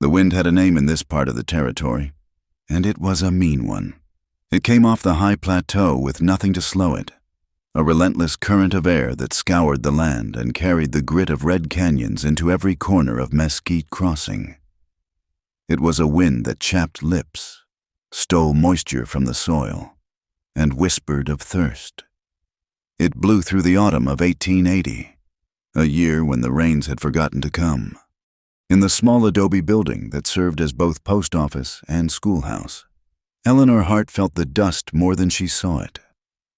The wind had a name in this part of the territory, and it was a mean one. It came off the high plateau with nothing to slow it, a relentless current of air that scoured the land and carried the grit of red canyons into every corner of Mesquite Crossing. It was a wind that chapped lips, stole moisture from the soil, and whispered of thirst. It blew through the autumn of 1880, a year when the rains had forgotten to come. In the small adobe building that served as both post office and schoolhouse, Eleanor Hart felt the dust more than she saw it.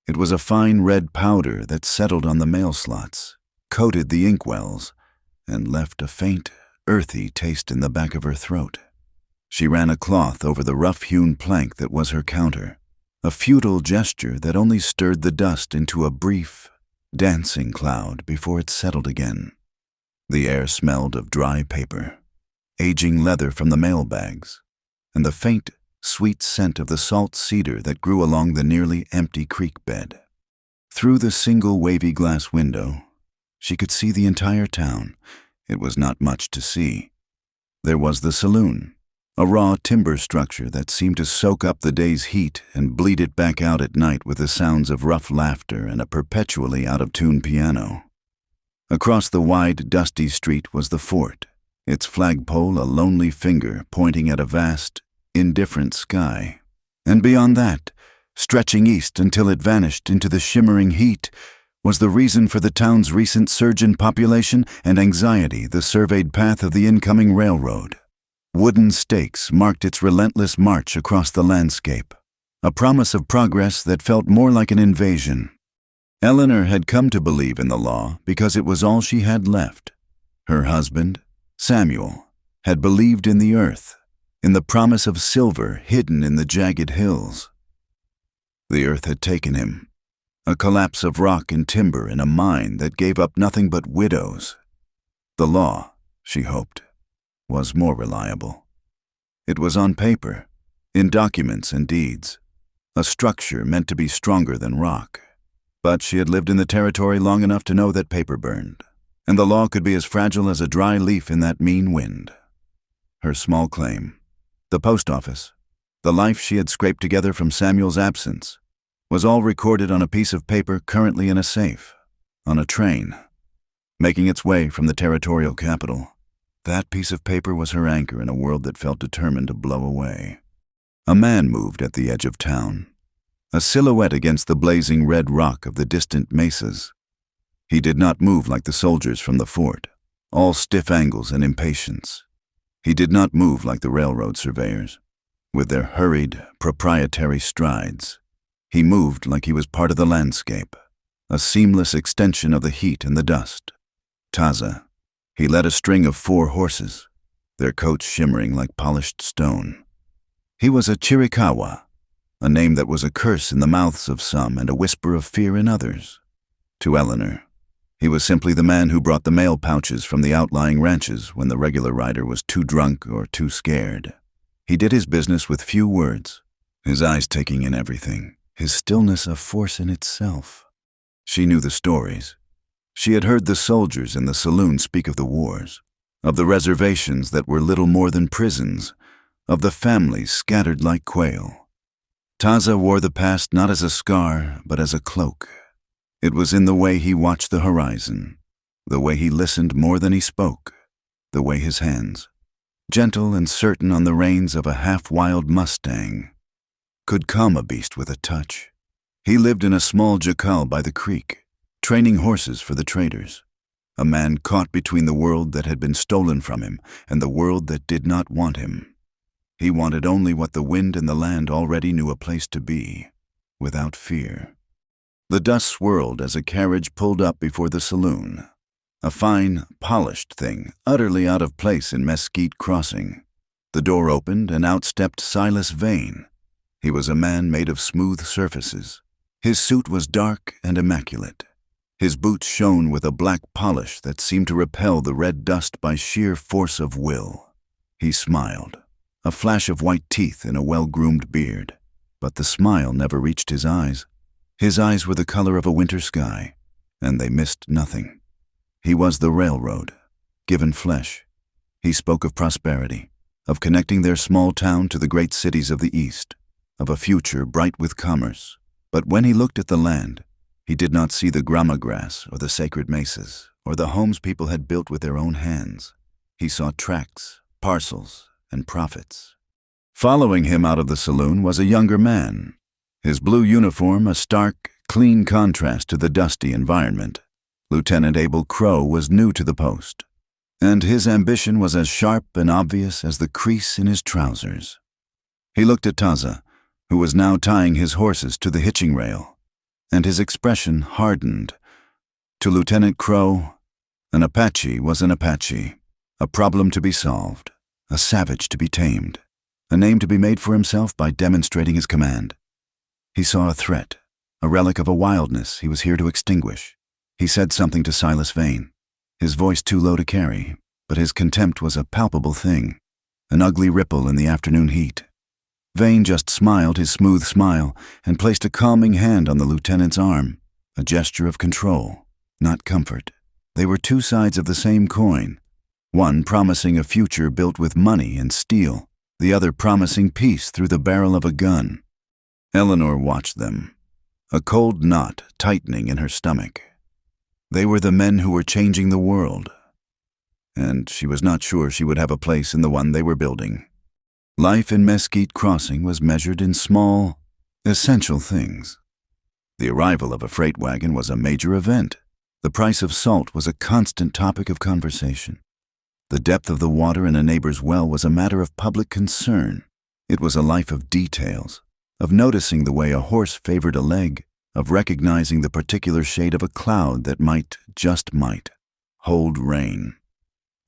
It was a fine red powder that settled on the mail slots, coated the inkwells, and left a faint, earthy taste in the back of her throat. She ran a cloth over the rough-hewn plank that was her counter, a futile gesture that only stirred the dust into a brief, dancing cloud before it settled again. The air smelled of dry paper, aging leather from the mailbags, and the faint, sweet scent of the salt cedar that grew along the nearly empty creek bed. Through the single wavy glass window, she could see the entire town. It was not much to see. There was the saloon, a raw timber structure that seemed to soak up the day's heat and bleed it back out at night with the sounds of rough laughter and a perpetually out-of-tune piano. Across the wide, dusty street was the fort, its flagpole a lonely finger pointing at a vast, indifferent sky. And beyond that, stretching east until it vanished into the shimmering heat, was the reason for the town's recent surge in population and anxiety, the surveyed path of the incoming railroad. Wooden stakes marked its relentless march across the landscape, a promise of progress that felt more like an invasion. Eleanor had come to believe in the law because it was all she had left. Her husband, Samuel, had believed in the earth, in the promise of silver hidden in the jagged hills. The earth had taken him, a collapse of rock and timber in a mine that gave up nothing but widows. The law, she hoped, was more reliable. It was on paper, in documents and deeds, a structure meant to be stronger than rock. But she had lived in the territory long enough to know that paper burned, and the law could be as fragile as a dry leaf in that mean wind. Her small claim, the post office, the life she had scraped together from Samuel's absence, was all recorded on a piece of paper currently in a safe, on a train, making its way from the territorial capital. That piece of paper was her anchor in a world that felt determined to blow away. A man moved at the edge of town, a silhouette against the blazing red rock of the distant mesas. He did not move like the soldiers from the fort, all stiff angles and impatience. He did not move like the railroad surveyors, with their hurried, proprietary strides. He moved like he was part of the landscape, a seamless extension of the heat and the dust. Taza. He led a string of 4 horses, their coats shimmering like polished stone. He was a Chiricahua, a name that was a curse in the mouths of some and a whisper of fear in others. To Eleanor, he was simply the man who brought the mail pouches from the outlying ranches when the regular rider was too drunk or too scared. He did his business with few words, his eyes taking in everything, his stillness a force in itself. She knew the stories. She had heard the soldiers in the saloon speak of the wars, of the reservations that were little more than prisons, of the families scattered like quail. Taza wore the past not as a scar, but as a cloak. It was in the way he watched the horizon, the way he listened more than he spoke, the way his hands, gentle and certain on the reins of a half-wild Mustang, could calm a beast with a touch. He lived in a small jacal by the creek, training horses for the traders, a man caught between the world that had been stolen from him and the world that did not want him. He wanted only what the wind and the land already knew a place to be, without fear. The dust swirled as a carriage pulled up before the saloon, a fine, polished thing utterly out of place in Mesquite Crossing. The door opened and out stepped Silas Vane. He was a man made of smooth surfaces. His suit was dark and immaculate. His boots shone with a black polish that seemed to repel the red dust by sheer force of will. He smiled, a flash of white teeth in a well-groomed beard, but the smile never reached his eyes. His eyes were the color of a winter sky, and they missed nothing. He was the railroad, given flesh. He spoke of prosperity, of connecting their small town to the great cities of the East, of a future bright with commerce. But when he looked at the land, he did not see the grama grass or the sacred mesas or the homes people had built with their own hands. He saw tracts, parcels, and profits. Following him out of the saloon was a younger man, his blue uniform a stark, clean contrast to the dusty environment. Lieutenant Abel Crow was new to the post, and his ambition was as sharp and obvious as the crease in his trousers. He looked at Taza, who was now tying his horses to the hitching rail, and his expression hardened. To Lieutenant Crow, an Apache was an Apache, a problem to be solved, a savage to be tamed, a name to be made for himself by demonstrating his command. He saw a threat, a relic of a wildness he was here to extinguish. He said something to Silas Vane, his voice too low to carry, but his contempt was a palpable thing, an ugly ripple in the afternoon heat. Vane just smiled his smooth smile and placed a calming hand on the lieutenant's arm, a gesture of control, not comfort. They were two sides of the same coin, one promising a future built with money and steel, the other promising peace through the barrel of a gun. Eleanor watched them, a cold knot tightening in her stomach. They were the men who were changing the world, and she was not sure she would have a place in the one they were building. Life in Mesquite Crossing was measured in small, essential things. The arrival of a freight wagon was a major event. The price of salt was a constant topic of conversation. The depth of the water in a neighbor's well was a matter of public concern. It was a life of details, of noticing the way a horse favored a leg, of recognizing the particular shade of a cloud that might, just might, hold rain.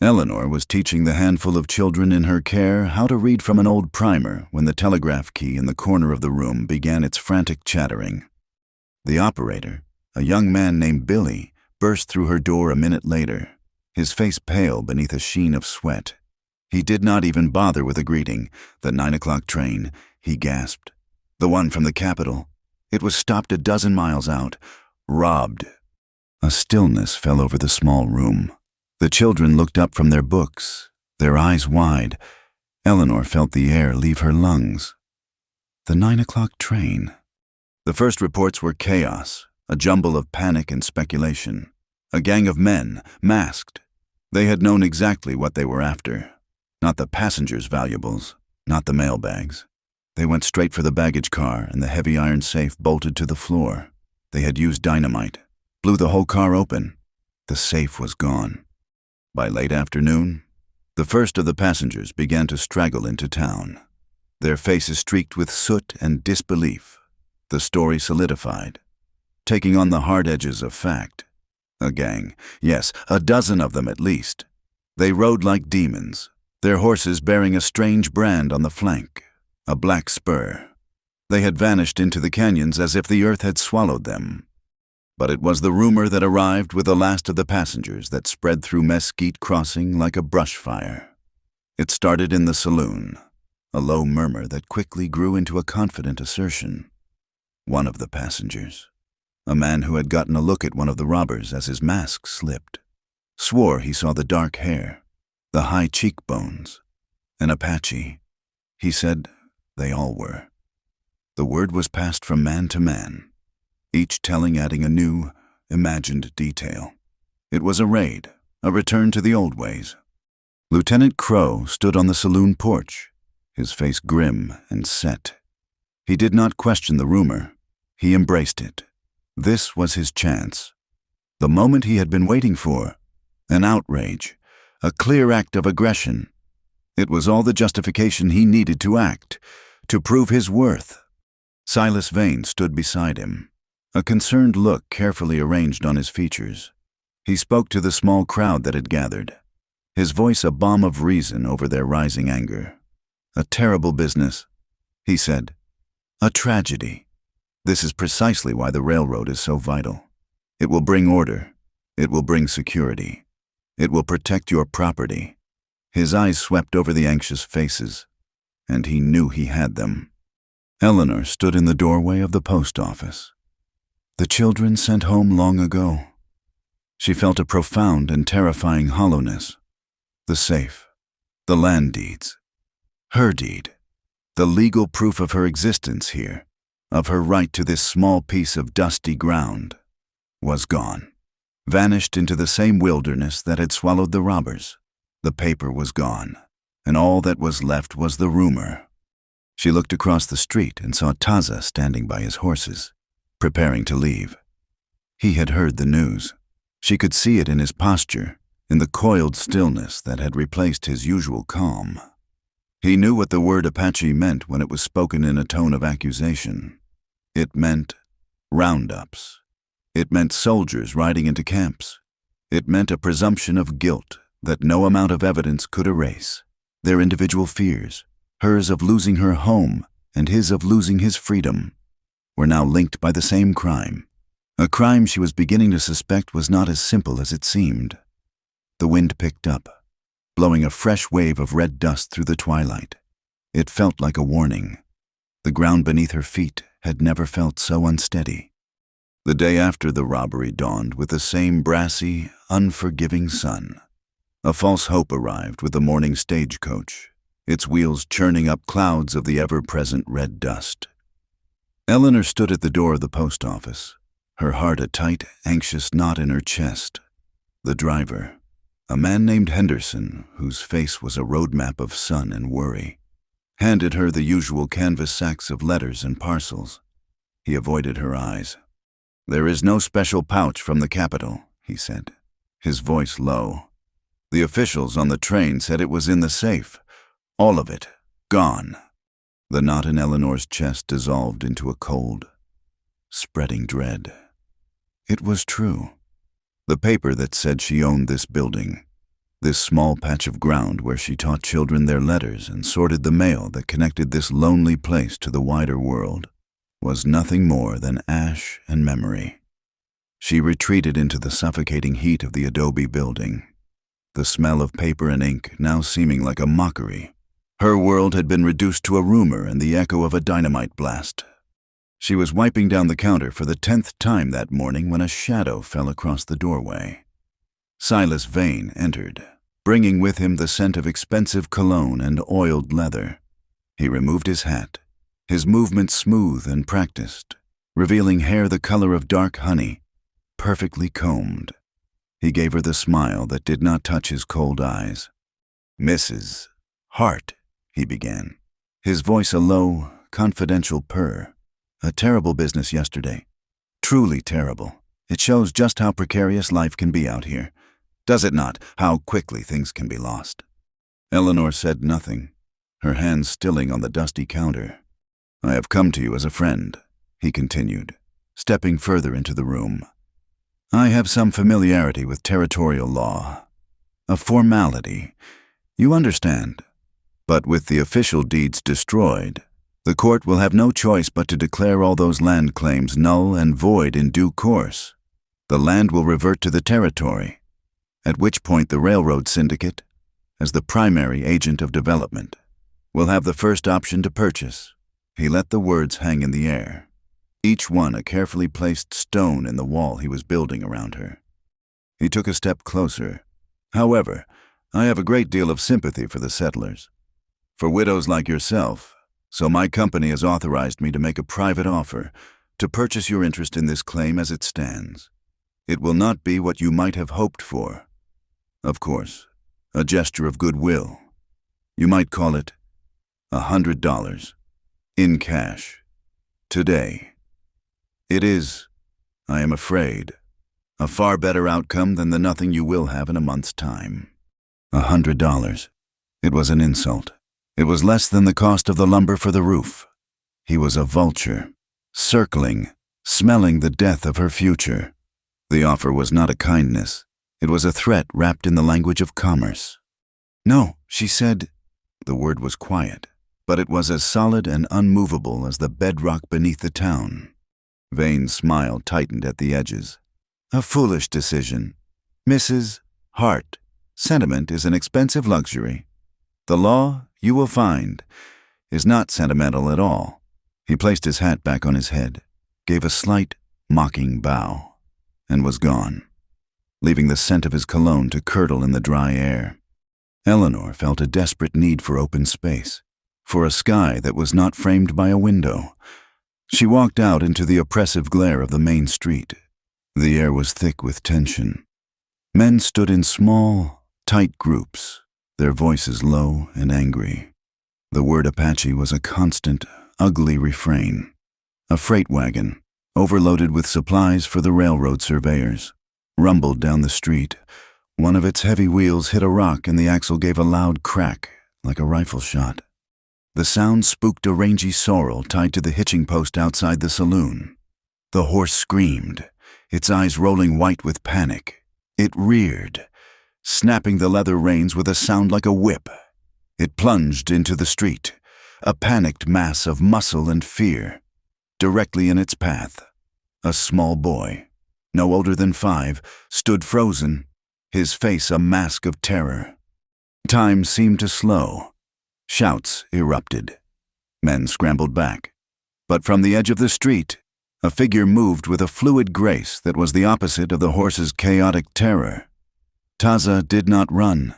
Eleanor was teaching the handful of children in her care how to read from an old primer when the telegraph key in the corner of the room began its frantic chattering. The operator, a young man named Billy, burst through her door a minute later, his face pale beneath a sheen of sweat. He did not even bother with a greeting. The 9 o'clock train, he gasped. The one from the capital. It was stopped a dozen miles out. Robbed. A stillness fell over the small room. The children looked up from their books, their eyes wide. Eleanor felt the air leave her lungs. The 9 o'clock train. The first reports were chaos, a jumble of panic and speculation. A gang of men, masked. They had known exactly what they were after. Not the passengers' valuables, not the mailbags. They went straight for the baggage car and the heavy iron safe bolted to the floor. They had used dynamite, blew the whole car open. The safe was gone. By late afternoon, the first of the passengers began to straggle into town, their faces streaked with soot and disbelief. The story solidified, taking on the hard edges of fact. A gang, yes, a dozen of them at least. They rode like demons, their horses bearing a strange brand on the flank, a black spur. They had vanished into the canyons as if the earth had swallowed them. But it was the rumor that arrived with the last of the passengers that spread through Mesquite Crossing like a brush fire. It started in the saloon, a low murmur that quickly grew into a confident assertion. One of the passengers, a man who had gotten a look at one of the robbers as his mask slipped, swore he saw the dark hair, the high cheekbones, an Apache. He said they all were. The word was passed from man to man, each telling adding a new, imagined detail. It was a raid, a return to the old ways. Lieutenant Crow stood on the saloon porch, his face grim and set. He did not question the rumor. He embraced it. This was his chance. The moment he had been waiting for. An outrage, a clear act of aggression. It was all the justification he needed to act, to prove his worth. Silas Vane stood beside him, a concerned look carefully arranged on his features. He spoke to the small crowd that had gathered, his voice a balm of reason over their rising anger. A terrible business, he said. A tragedy. This is precisely why the railroad is so vital. It will bring order. It will bring security. It will protect your property. His eyes swept over the anxious faces, and he knew he had them. Eleanor stood in the doorway of the post office. The children sent home long ago. She felt a profound and terrifying hollowness. The safe, the land deeds, Her deed, the legal proof of her existence here, of her right to this small piece of dusty ground, was gone, vanished into the same wilderness that had swallowed the robbers. The paper was gone, and all that was left was the rumor. She looked across the street and saw Taza standing by his horses, preparing to leave. He had heard the news. She could see it in his posture, in the coiled stillness that had replaced his usual calm. He knew what the word Apache meant when it was spoken in a tone of accusation. It meant roundups. It meant soldiers riding into camps. It meant a presumption of guilt that no amount of evidence could erase. Their individual fears, hers of losing her home and his of losing his freedom, were now linked by the same crime. A crime she was beginning to suspect was not as simple as it seemed. The wind picked up, blowing a fresh wave of red dust through the twilight. It felt like a warning. The ground beneath her feet had never felt so unsteady. The day after the robbery dawned with the same brassy, unforgiving sun. A false hope arrived with the morning stagecoach, its wheels churning up clouds of the ever-present red dust. Eleanor stood at the door of the post office, her heart a tight, anxious knot in her chest. The driver, a man named Henderson, whose face was a roadmap of sun and worry, handed her the usual canvas sacks of letters and parcels. He avoided her eyes. "There is no special pouch from the capital," he said, his voice low. "The officials on the train said it was in the safe. All of it. Gone." The knot in Eleanor's chest dissolved into a cold, spreading dread. It was true. The paper that said she owned this building, this small patch of ground where she taught children their letters and sorted the mail that connected this lonely place to the wider world, was nothing more than ash and memory. She retreated into the suffocating heat of the adobe building, the smell of paper and ink now seeming like a mockery. Her world had been reduced to a rumor and the echo of a dynamite blast. She was wiping down the counter for the 10th time that morning when a shadow fell across the doorway. Silas Vane entered, bringing with him the scent of expensive cologne and oiled leather. He removed his hat, his movements smooth and practiced, revealing hair the color of dark honey, perfectly combed. He gave her the smile that did not touch his cold eyes. "Mrs. Hart," he began, his voice a low, confidential purr. "A terrible business yesterday. Truly terrible. It shows just how precarious life can be out here. Does it not? How quickly things can be lost." Eleanor said nothing, her hands stilling on the dusty counter. "I have come to you as a friend," he continued, stepping further into the room. "I have some familiarity with territorial law. A formality. You understand. But with the official deeds destroyed, the court will have no choice but to declare all those land claims null and void in due course. The land will revert to the territory, at which point the railroad syndicate, as the primary agent of development, will have the first option to purchase." He let the words hang in the air, each one a carefully placed stone in the wall he was building around her. He took a step closer. "However, I have a great deal of sympathy for the settlers, for widows like yourself, so my company has authorized me to make a private offer to purchase your interest in this claim as it stands. It will not be what you might have hoped for. Of course, a gesture of goodwill. You might call it $100, in cash, today. It is, I am afraid, a far better outcome than the nothing you will have in a month's time." $100. It was an insult. It was less than the cost of the lumber for the roof. He was a vulture, circling, smelling the death of her future. The offer was not a kindness. It was a threat wrapped in the language of commerce. "No," she said. The word was quiet, but it was as solid and unmovable as the bedrock beneath the town. Vane's smile tightened at the edges. "A foolish decision. Mrs. Hart, sentiment is an expensive luxury. The law, you will find, is not sentimental at all." He placed his hat back on his head, gave a slight, mocking bow, and was gone, leaving the scent of his cologne to curdle in the dry air. Eleanor felt a desperate need for open space. for a sky that was not framed by a window. She walked out into the oppressive glare of the main street. The air was thick with tension. Men stood in small, tight groups, their voices low and angry. The word Apache was a constant, ugly refrain. A freight wagon, overloaded with supplies for the railroad surveyors, rumbled down the street. One of its heavy wheels hit a rock and the axle gave a loud crack, like a rifle shot. The sound spooked a rangy sorrel tied to the hitching post outside the saloon. The horse screamed, its eyes rolling white with panic. It reared, snapping the leather reins with a sound like a whip. It plunged into the street, a panicked mass of muscle and fear. Directly in its path, a small boy, no older than 5, stood frozen, his face a mask of terror. Time seemed to slow. Shouts erupted. Men scrambled back. But from the edge of the street, a figure moved with a fluid grace that was the opposite of the horse's chaotic terror. Taza did not run.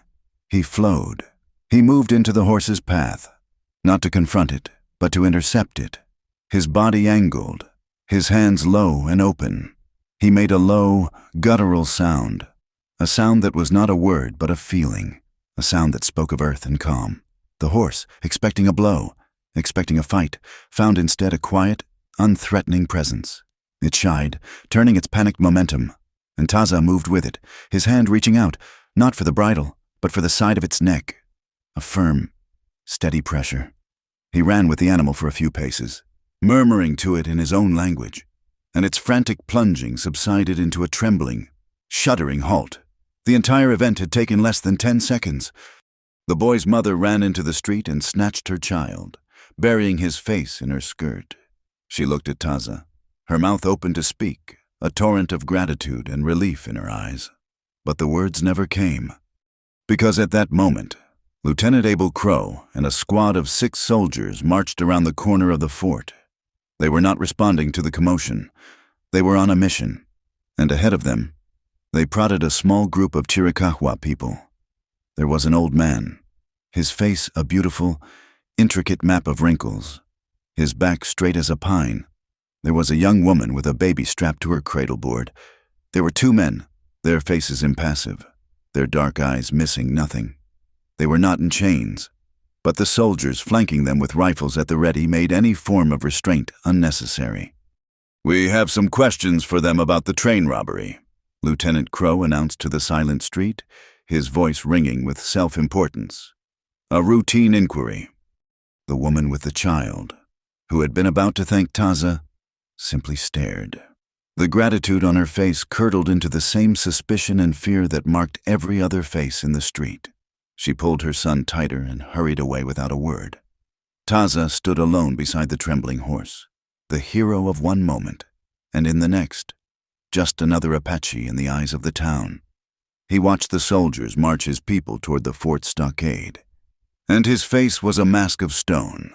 He flowed. He moved into the horse's path, not to confront it, but to intercept it. His body angled, his hands low and open. He made a low, guttural sound, a sound that was not a word but a feeling, a sound that spoke of earth and calm. The horse, expecting a blow, expecting a fight, found instead a quiet, unthreatening presence. It shied, turning its panicked momentum, and Taza moved with it, his hand reaching out, not for the bridle, but for the side of its neck. A firm, steady pressure. He ran with the animal for a few paces, murmuring to it in his own language, and its frantic plunging subsided into a trembling, shuddering halt. The entire event had taken less than 10 seconds. The boy's mother ran into the street and snatched her child, burying his face in her skirt. She looked at Taza, her mouth open to speak, a torrent of gratitude and relief in her eyes. But the words never came, because at that moment, Lieutenant Abel Crow and a squad of 6 soldiers marched around the corner of the fort. They were not responding to the commotion. They were on a mission, and ahead of them, they prodded a small group of Chiricahua people. There was an old man, his face a beautiful, intricate map of wrinkles, his back straight as a pine. There was a young woman with a baby strapped to her cradle board. There were 2 men, their faces impassive, their dark eyes missing nothing. They were not in chains, but the soldiers flanking them with rifles at the ready made any form of restraint unnecessary. "We have some questions for them about the train robbery," Lieutenant Crow announced to the silent street, his voice ringing with self-importance. "A routine inquiry." The woman with the child, who had been about to thank Taza, simply stared. The gratitude on her face curdled into the same suspicion and fear that marked every other face in the street. She pulled her son tighter and hurried away without a word. Taza stood alone beside the trembling horse, the hero of one moment, and in the next, just another Apache in the eyes of the town. He watched the soldiers march his people toward the fort stockade, and his face was a mask of stone.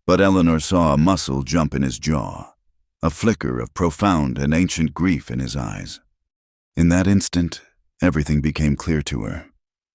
But Eleanor saw a muscle jump in his jaw, a flicker of profound and ancient grief in his eyes. In that instant, everything became clear to her.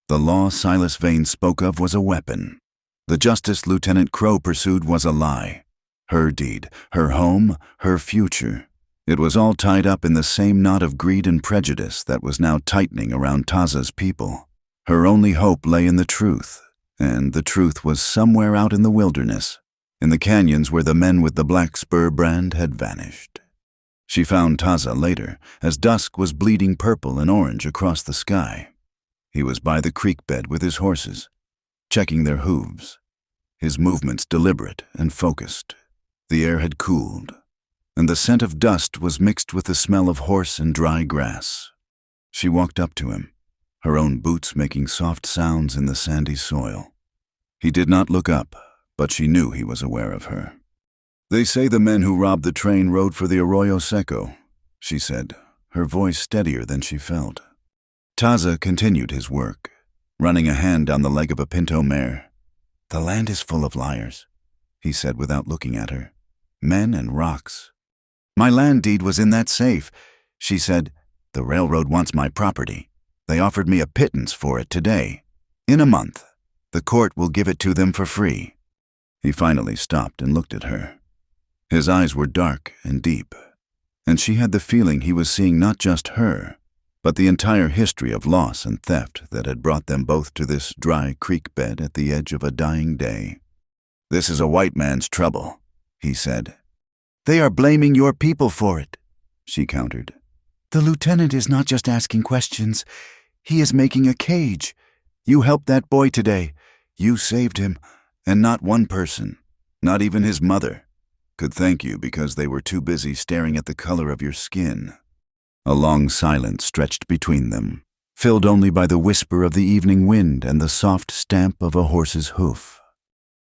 The law Silas Vane spoke of was a weapon. The justice Lieutenant Crow pursued was a lie. Her deed, her home, her future. It was all tied up in the same knot of greed and prejudice that was now tightening around Taza's people. Her only hope lay in the truth, and the truth was somewhere out in the wilderness, in the canyons where the men with the black spur brand had vanished. She found Taza later, as dusk was bleeding purple and orange across the sky. He was by the creek bed with his horses, checking their hooves, his movements deliberate and focused. The air had cooled, and the scent of dust was mixed with the smell of horse and dry grass. She walked up to him, her own boots making soft sounds in the sandy soil. He did not look up, but she knew he was aware of her. "They say the men who robbed the train rode for the Arroyo Seco," she said, her voice steadier than she felt. Taza continued his work, running a hand down the leg of a pinto mare. "The land is full of liars," he said without looking at her. "Men and rocks." "My land deed was in that safe," she said. "The railroad wants my property. They offered me a pittance for it today. In a month, the court will give it to them for free." He finally stopped and looked at her. His eyes were dark and deep, and she had the feeling he was seeing not just her, but the entire history of loss and theft that had brought them both to this dry creek bed at the edge of a dying day. "This is a white man's trouble," he said. "They are blaming your people for it," she countered. "The lieutenant is not just asking questions. He is making a cage. You helped that boy today. You saved him, and not one person, not even his mother, could thank you because they were too busy staring at the color of your skin." A long silence stretched between them, filled only by the whisper of the evening wind and the soft stamp of a horse's hoof.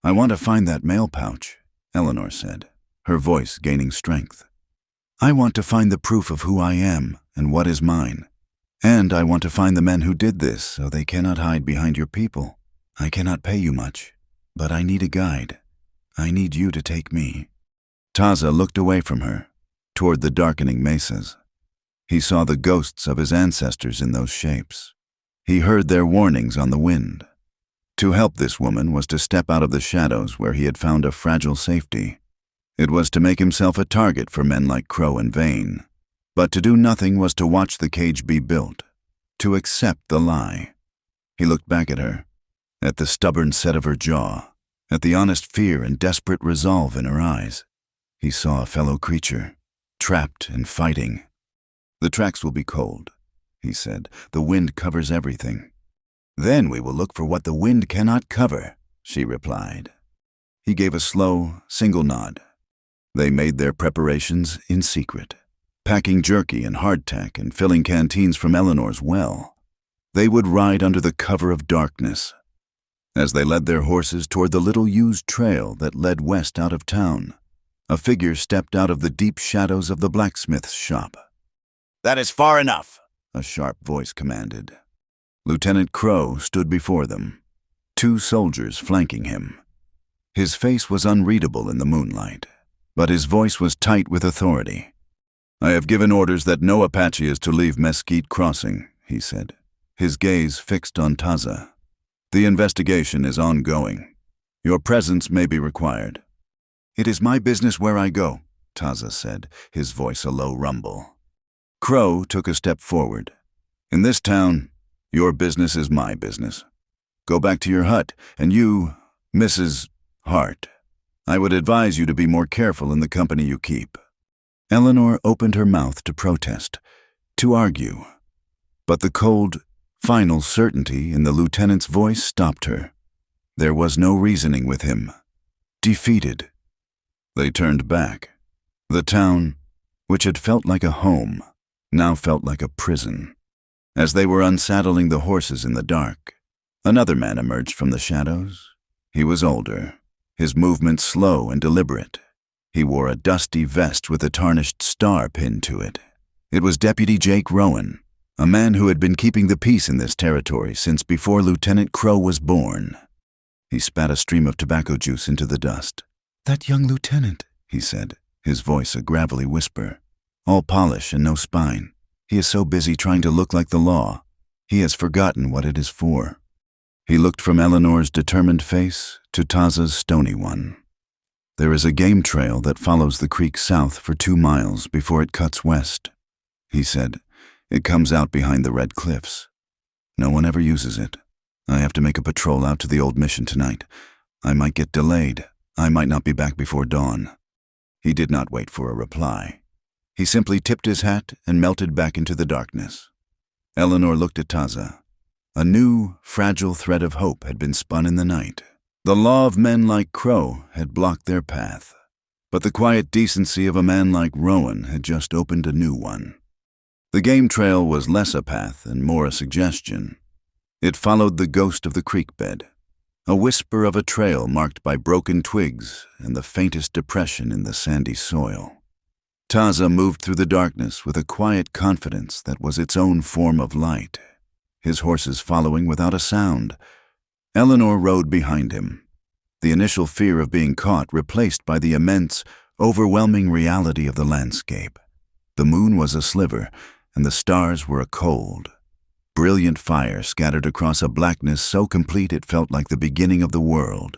"I want to find that mail pouch," Eleanor said, her voice gaining strength. "I want to find the proof of who I am and what is mine. And I want to find the men who did this so they cannot hide behind your people. I cannot pay you much, but I need a guide. I need you to take me." Taza looked away from her, toward the darkening mesas. He saw the ghosts of his ancestors in those shapes. He heard their warnings on the wind. To help this woman was to step out of the shadows where he had found a fragile safety. It was to make himself a target for men like Crow and Vane. But to do nothing was to watch the cage be built, to accept the lie. He looked back at her, at the stubborn set of her jaw, at the honest fear and desperate resolve in her eyes. He saw a fellow creature, trapped and fighting. "The tracks will be cold," he said. "The wind covers everything." "Then we will look for what the wind cannot cover," she replied. He gave a slow, single nod. They made their preparations in secret, packing jerky and hardtack and filling canteens from Eleanor's well. They would ride under the cover of darkness. As they led their horses toward the little used trail that led west out of town, a figure stepped out of the deep shadows of the blacksmith's shop. "That is far enough," a sharp voice commanded. Lieutenant Crow stood before them, 2 soldiers flanking him. His face was unreadable in the moonlight, but his voice was tight with authority. "I have given orders that no Apache is to leave Mesquite Crossing," he said, his gaze fixed on Taza. "The investigation is ongoing. Your presence may be required." "It is my business where I go," Taza said, his voice a low rumble. Crow took a step forward. "In this town, your business is my business. Go back to your hut, and you, Mrs. Hart, I would advise you to be more careful in the company you keep." Eleanor opened her mouth to protest, to argue, but the cold, final certainty in the lieutenant's voice stopped her. There was no reasoning with him. Defeated. They turned back. The town, which had felt like a home, now felt like a prison. As they were unsaddling the horses in the dark, another man emerged from the shadows. He was older, his movements slow and deliberate. He wore a dusty vest with a tarnished star pinned to it. It was Deputy Jake Rowan, a man who had been keeping the peace in this territory since before Lieutenant Crow was born. He spat a stream of tobacco juice into the dust. "That young lieutenant," he said, his voice a gravelly whisper. "All polish and no spine. He is so busy trying to look like the law, he has forgotten what it is for." He looked from Eleanor's determined face to Taza's stony one. "There is a game trail that follows the creek south for 2 miles before it cuts west," he said. "It comes out behind the red cliffs. No one ever uses it. I have to make a patrol out to the old mission tonight. I might get delayed. I might not be back before dawn." He did not wait for a reply. He simply tipped his hat and melted back into the darkness. Eleanor looked at Taza. A new, fragile thread of hope had been spun in the night. The law of men like Crow had blocked their path, but the quiet decency of a man like Rowan had just opened a new one. The game trail was less a path and more a suggestion. It followed the ghost of the creek bed, a whisper of a trail marked by broken twigs and the faintest depression in the sandy soil. Taza moved through the darkness with a quiet confidence that was its own form of light, his horses following without a sound. Eleanor rode behind him, the initial fear of being caught replaced by the immense, overwhelming reality of the landscape. The moon was a sliver, and the stars were a cold, brilliant fire scattered across a blackness so complete it felt like the beginning of the world.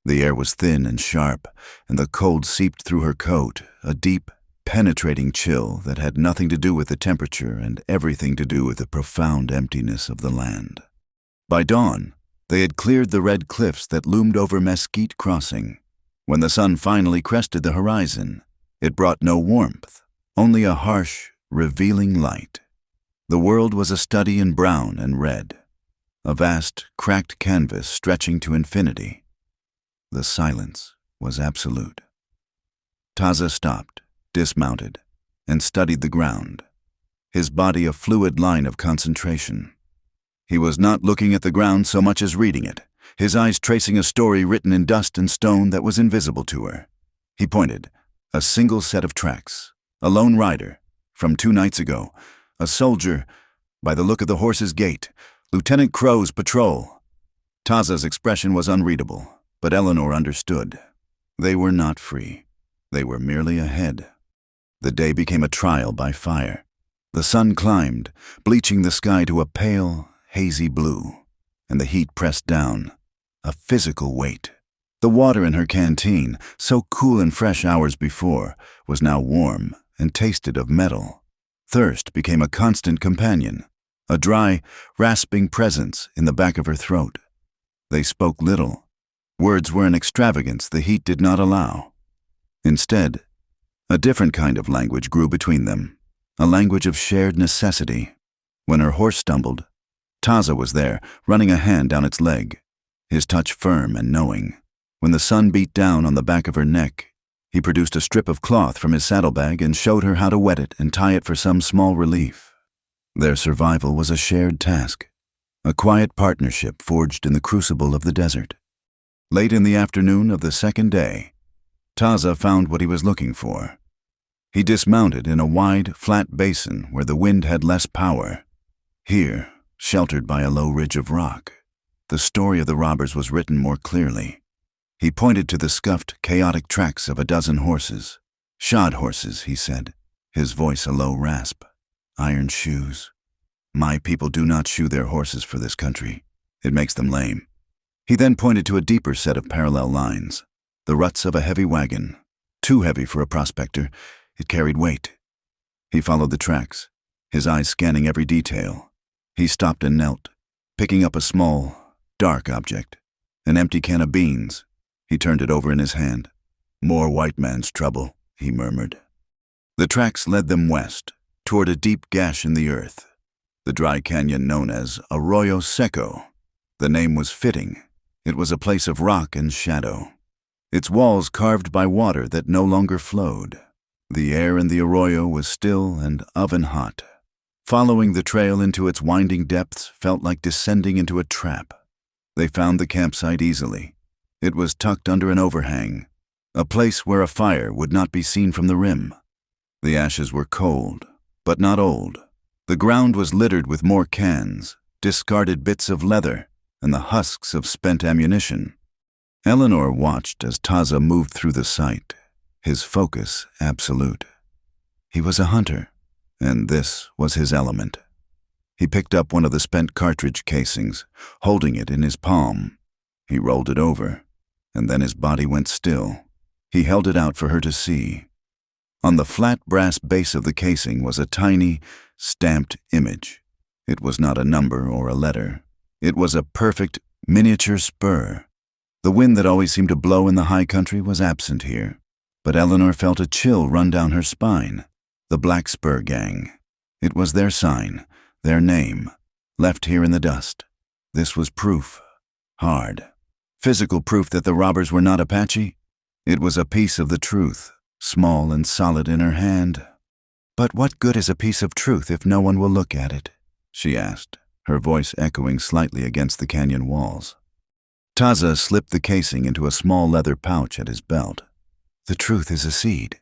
The air was thin and sharp, and the cold seeped through her coat, a deep, penetrating chill that had nothing to do with the temperature and everything to do with the profound emptiness of the land. By dawn, they had cleared the red cliffs that loomed over Mesquite Crossing. When the sun finally crested the horizon, it brought no warmth, only a harsh, revealing light. The world was a study in brown and red, a vast, cracked canvas stretching to infinity. The silence was absolute. Taza stopped, dismounted, and studied the ground, his body a fluid line of concentration. He was not looking at the ground so much as reading it, his eyes tracing a story written in dust and stone that was invisible to her. He pointed. A single set of tracks. A lone rider. From 2 nights ago. A soldier. By the look of the horse's gait. Lieutenant Crow's patrol. Taza's expression was unreadable, but Eleanor understood. They were not free. They were merely ahead. The day became a trial by fire. The sun climbed, bleaching the sky to a pale, hazy blue, and the heat pressed down, a physical weight. The water in her canteen, so cool and fresh hours before, was now warm and tasted of metal. Thirst became a constant companion, a dry, rasping presence in the back of her throat. They spoke little. Words were an extravagance the heat did not allow. Instead, a different kind of language grew between them, a language of shared necessity. When her horse stumbled, Taza was there, running a hand down its leg, his touch firm and knowing. When the sun beat down on the back of her neck, he produced a strip of cloth from his saddlebag and showed her how to wet it and tie it for some small relief. Their survival was a shared task, a quiet partnership forged in the crucible of the desert. Late in the afternoon of the second day, Taza found what he was looking for. He dismounted in a wide, flat basin where the wind had less power. Here, sheltered by a low ridge of rock, the story of the robbers was written more clearly. He pointed to the scuffed, chaotic tracks of a dozen horses. Shod horses, he said, his voice a low rasp. Iron shoes. My people do not shoe their horses for this country. It makes them lame. He then pointed to a deeper set of parallel lines, the ruts of a heavy wagon. Too heavy for a prospector, it carried weight. He followed the tracks, his eyes scanning every detail. He stopped and knelt, picking up a small, dark object, an empty can of beans. He turned it over in his hand. More white man's trouble, he murmured. The tracks led them west, toward a deep gash in the earth, the dry canyon known as Arroyo Seco. The name was fitting. It was a place of rock and shadow, its walls carved by water that no longer flowed. The air in the arroyo was still and oven hot. Following the trail into its winding depths felt like descending into a trap. They found the campsite easily. It was tucked under an overhang, a place where a fire would not be seen from the rim. The ashes were cold, but not old. The ground was littered with more cans, discarded bits of leather, and the husks of spent ammunition. Eleanor watched as Taza moved through the site, his focus absolute. He was a hunter, and this was his element. He picked up one of the spent cartridge casings, holding it in his palm. He rolled it over, and then his body went still. He held it out for her to see. On the flat brass base of the casing was a tiny, stamped image. It was not a number or a letter. It was a perfect, miniature spur. The wind that always seemed to blow in the high country was absent here, but Eleanor felt a chill run down her spine. The Black Spur Gang. It was their sign, their name, left here in the dust. This was proof. Hard. Physical proof that the robbers were not Apache. It was a piece of the truth, small and solid in her hand. But what good is a piece of truth if no one will look at it? She asked, her voice echoing slightly against the canyon walls. Taza slipped the casing into a small leather pouch at his belt. The truth is a seed,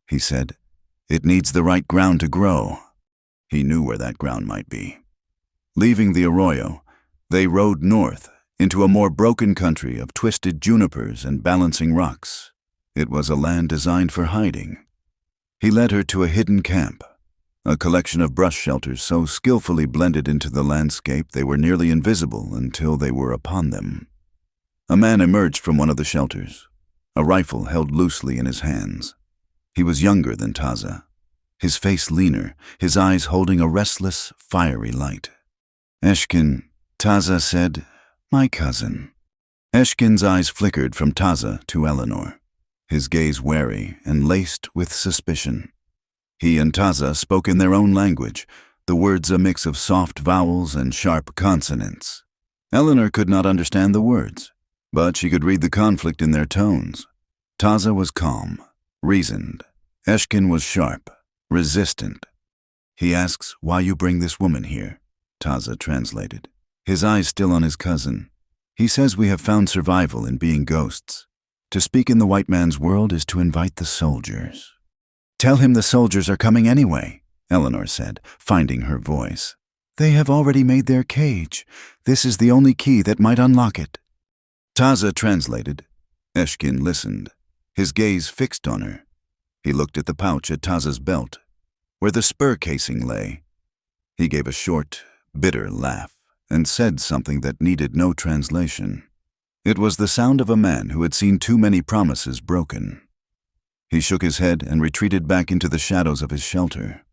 he said. It needs the right ground to grow. He knew where that ground might be. Leaving the arroyo, they rode north into a more broken country of twisted junipers and balancing rocks. It was a land designed for hiding. He led her to a hidden camp, a collection of brush shelters so skillfully blended into the landscape they were nearly invisible until they were upon them. A man emerged from one of the shelters, a rifle held loosely in his hands. He was younger than Taza, his face leaner, his eyes holding a restless, fiery light. "Eshkin," Taza said, "my cousin." Eshkin's eyes flickered from Taza to Eleanor, his gaze wary and laced with suspicion. He and Taza spoke in their own language, the words a mix of soft vowels and sharp consonants. Eleanor could not understand the words, but she could read the conflict in their tones. Taza was calm, reasoned. Eshkin was sharp, resistant. "He asks why you bring this woman here," Taza translated, his eyes still on his cousin. "He says we have found survival in being ghosts. To speak in the white man's world is to invite the soldiers." "Tell him the soldiers are coming anyway," Eleanor said, finding her voice. "They have already made their cage. This is the only key that might unlock it." Taza translated. Eshkin listened, his gaze fixed on her. He looked at the pouch at Taza's belt, where the spur casing lay. He gave a short, bitter laugh and said something that needed no translation. It was the sound of a man who had seen too many promises broken. He shook his head and retreated back into the shadows of his shelter.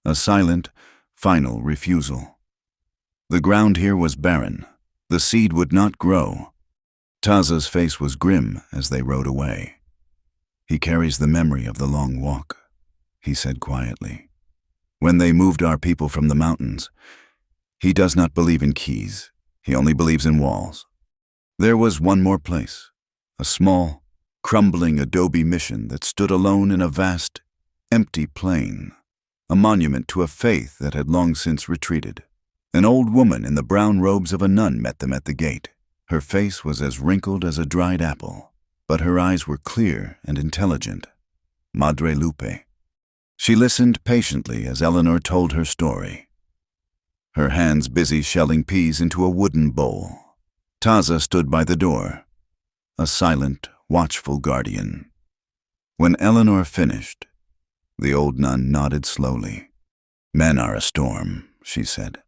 A silent, final refusal. The ground here was barren. The seed would not grow. Taza's face was grim as they rode away. "He carries the memory of the long walk," he said quietly. "When they moved our people from the mountains, he does not believe in keys. He only believes in walls." There was one more place, a small, crumbling adobe mission that stood alone in a vast, empty plain, a monument to a faith that had long since retreated. An old woman in the brown robes of a nun met them at the gate. Her face was as wrinkled as a dried apple, but her eyes were clear and intelligent. Madre Lupe. She listened patiently as Eleanor told her story, her hands busy shelling peas into a wooden bowl. Taza stood by the door, a silent, watchful guardian. When Eleanor finished, the old nun nodded slowly. "Men are a storm," she said,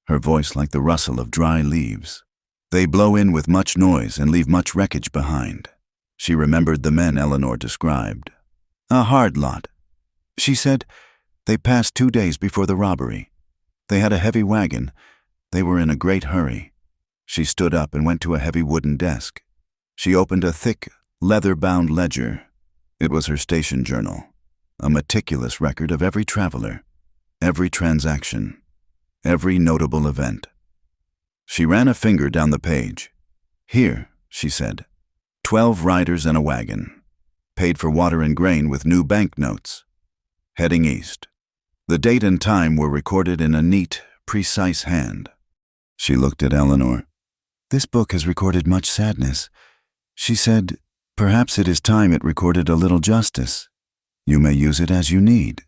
her voice like the rustle of dry leaves. "They blow in with much noise and leave much wreckage behind." She remembered the men Eleanor described. "A hard lot." She said, "They passed 2 days before the robbery. They had a heavy wagon. They were in a great hurry." She stood up and went to a heavy wooden desk. She opened a thick, leather-bound ledger. It was her station journal, a meticulous record of every traveler, every transaction, every notable event. She ran a finger down the page. "Here," she said, 12 riders and a wagon. Paid for water and grain with new banknotes. Heading east. The date and time were recorded in a neat, precise hand. She looked at Eleanor. "This book has recorded much sadness." She said, "Perhaps it is time it recorded a little justice. You may use it as you need."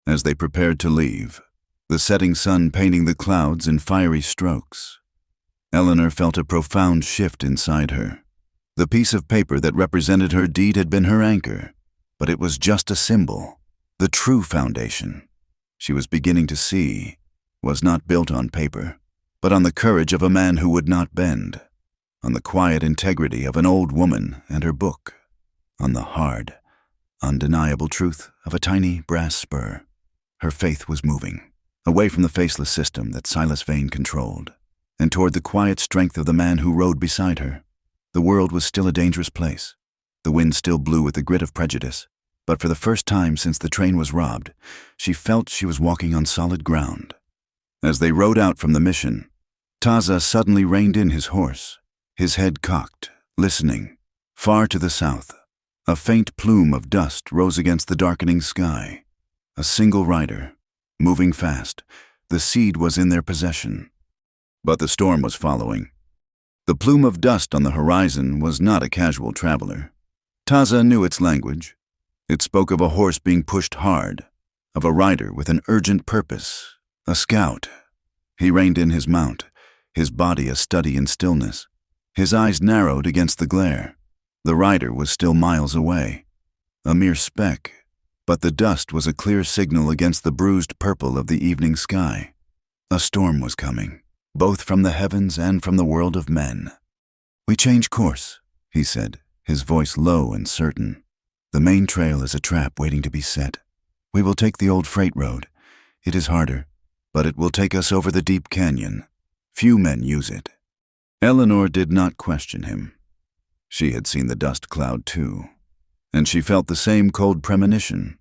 As they prepared to leave, the setting sun painting the clouds in fiery strokes, Eleanor felt a profound shift inside her. The piece of paper that represented her deed had been her anchor, but it was just a symbol. The true foundation, she was beginning to see, was not built on paper, but on the courage of a man who would not bend, on the quiet integrity of an old woman and her book, on the hard, undeniable truth of a tiny brass spur. Her faith was moving, away from the faceless system that Silas Vane controlled, and toward the quiet strength of the man who rode beside her. The world was still a dangerous place. The wind still blew with the grit of prejudice, but for the first time since the train was robbed, she felt she was walking on solid ground. As they rode out from the mission, Taza suddenly reined in his horse, his head cocked, listening. Far to the south, a faint plume of dust rose against the darkening sky. A single rider, moving fast, the seed was in their possession. But the storm was following. The plume of dust on the horizon was not a casual traveler. Taza knew its language. It spoke of a horse being pushed hard, of a rider with an urgent purpose, a scout. He reined in his mount, his body a study in stillness. His eyes narrowed against the glare. The rider was still miles away, a mere speck, but the dust was a clear signal against the bruised purple of the evening sky. A storm was coming, both from the heavens and from the world of men. "We change course," he said, his voice low and certain. "The main trail is a trap waiting to be set. We will take the old freight road. It is harder, but it will take us over the deep canyon. Few men use it." Eleanor did not question him. She had seen the dust cloud too, and she felt the same cold premonition.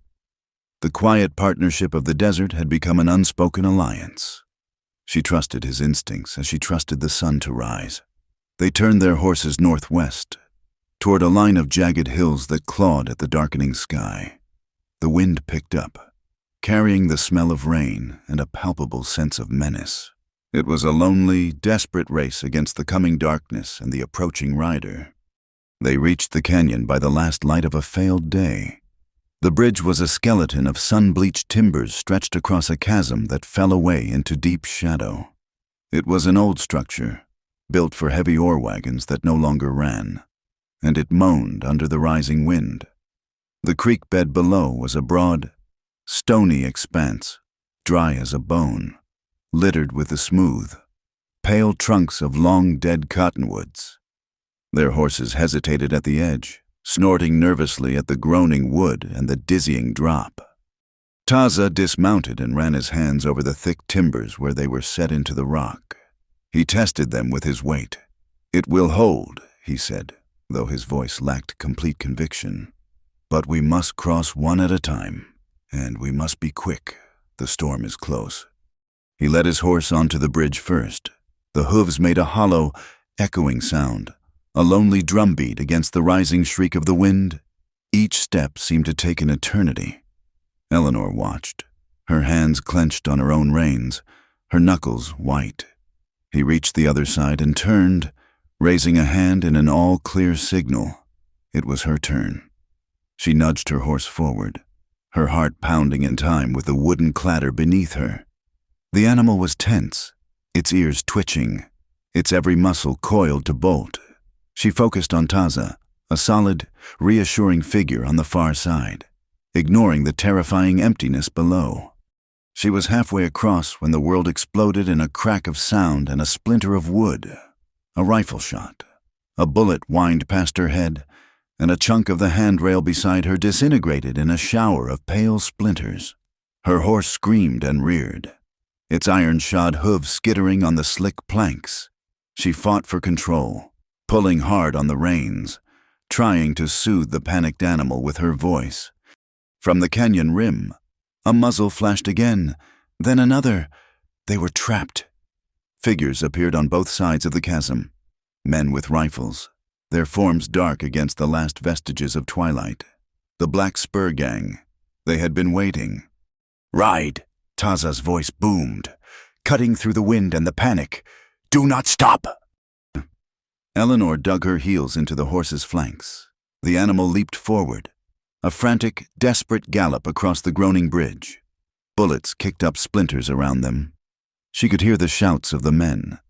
The quiet partnership of the desert had become an unspoken alliance. She trusted his instincts as she trusted the sun to rise. They turned their horses northwest, toward a line of jagged hills that clawed at the darkening sky. The wind picked up, carrying the smell of rain and a palpable sense of menace. It was a lonely, desperate race against the coming darkness and the approaching rider. They reached the canyon by the last light of a failed day. The bridge was a skeleton of sun-bleached timbers stretched across a chasm that fell away into deep shadow. It was an old structure, built for heavy ore wagons that no longer ran, and it moaned under the rising wind. The creek bed below was a broad, stony expanse, dry as a bone, littered with the smooth, pale trunks of long dead cottonwoods. Their horses hesitated at the edge, snorting nervously at the groaning wood and the dizzying drop. Taza dismounted and ran his hands over the thick timbers where they were set into the rock. He tested them with his weight. "It will hold," he said, though his voice lacked complete conviction. "But we must cross one at a time, and we must be quick. The storm is close." He led his horse onto the bridge first. The hooves made a hollow, echoing sound, a lonely drumbeat against the rising shriek of the wind. Each step seemed to take an eternity. Eleanor watched, her hands clenched on her own reins, her knuckles white. He reached the other side and turned, raising a hand in an all-clear signal. It was her turn. She nudged her horse forward, her heart pounding in time with the wooden clatter beneath her. The animal was tense, its ears twitching, its every muscle coiled to bolt. She focused on Taza, a solid, reassuring figure on the far side, ignoring the terrifying emptiness below. She was halfway across when the world exploded in a crack of sound and a splinter of wood. A rifle shot. A bullet whined past her head, and a chunk of the handrail beside her disintegrated in a shower of pale splinters. Her horse screamed and reared, its iron-shod hooves skittering on the slick planks. She fought for control, pulling hard on the reins, trying to soothe the panicked animal with her voice. From the canyon rim, a muzzle flashed again, then another. They were trapped. Figures appeared on both sides of the chasm, men with rifles, their forms dark against the last vestiges of twilight. The Black Spur Gang. They had been waiting. "Ride!" Taza's voice boomed, cutting through the wind and the panic. "Do not stop!" Eleanor dug her heels into the horse's flanks. The animal leaped forward, a frantic, desperate gallop across the groaning bridge. Bullets kicked up splinters around them. She could hear the shouts of the men,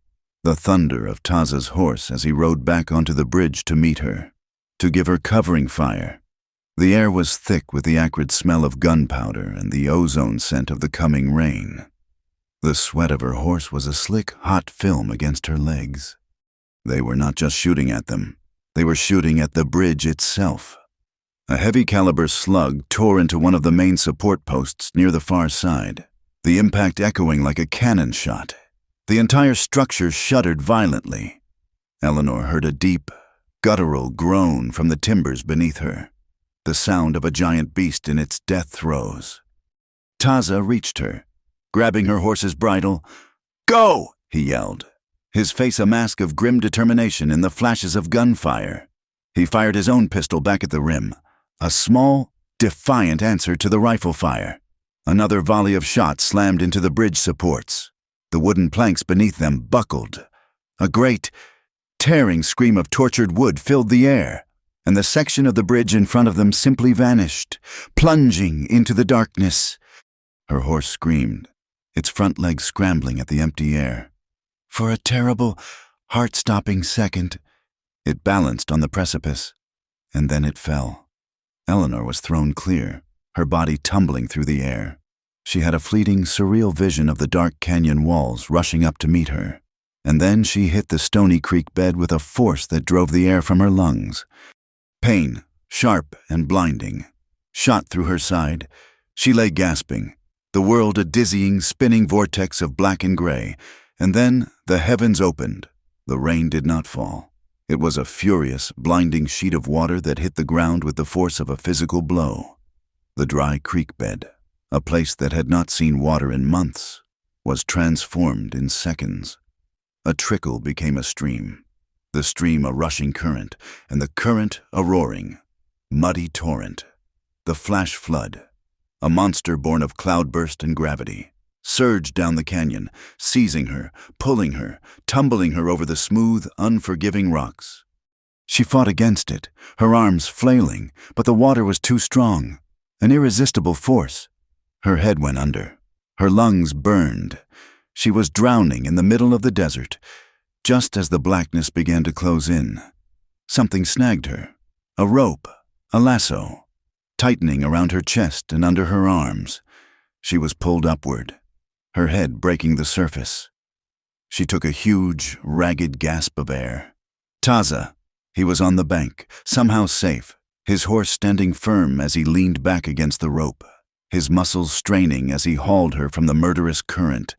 the thunder of Taza's horse as he rode back onto the bridge to meet her, to give her covering fire. The air was thick with the acrid smell of gunpowder and the ozone scent of the coming rain. The sweat of her horse was a slick, hot film against her legs. They were not just shooting at them. They were shooting at the bridge itself. A heavy-caliber slug tore into one of the main support posts near the far side, the impact echoing like a cannon shot. The entire structure shuddered violently. Eleanor heard a deep, guttural groan from the timbers beneath her, the sound of a giant beast in its death throes. Taza reached her, grabbing her horse's bridle. "Go!" he yelled, his face a mask of grim determination in the flashes of gunfire. He fired his own pistol back at the rim, a small, defiant answer to the rifle fire. Another volley of shots slammed into the bridge supports. The wooden planks beneath them buckled. A great, tearing scream of tortured wood filled the air, and the section of the bridge in front of them simply vanished, plunging into the darkness. Her horse screamed, its front legs scrambling at the empty air. For a terrible, heart-stopping second, it balanced on the precipice, and then it fell. Eleanor was thrown clear, her body tumbling through the air. She had a fleeting, surreal vision of the dark canyon walls rushing up to meet her, and then she hit the stony creek bed with a force that drove the air from her lungs. Pain, sharp and blinding, shot through her side. She lay gasping, the world a dizzying, spinning vortex of black and gray, and then the heavens opened. The rain did not fall. It was a furious, blinding sheet of water that hit the ground with the force of a physical blow. The dry creek bed, a place that had not seen water in months, was transformed in seconds. A trickle became a stream, the stream a rushing current, and the current a roaring, muddy torrent. The flash flood, a monster born of cloudburst and gravity, surged down the canyon, seizing her, pulling her, tumbling her over the smooth, unforgiving rocks. She fought against it, her arms flailing, but the water was too strong, an irresistible force. Her head went under. Her lungs burned. She was drowning in the middle of the desert. Just as the blackness began to close in, something snagged her. A rope, a lasso, tightening around her chest and under her arms. She was pulled upward, her head breaking the surface. She took a huge, ragged gasp of air. Taza! He was on the bank, somehow safe, his horse standing firm as he leaned back against the rope, his muscles straining as he hauled her from the murderous current.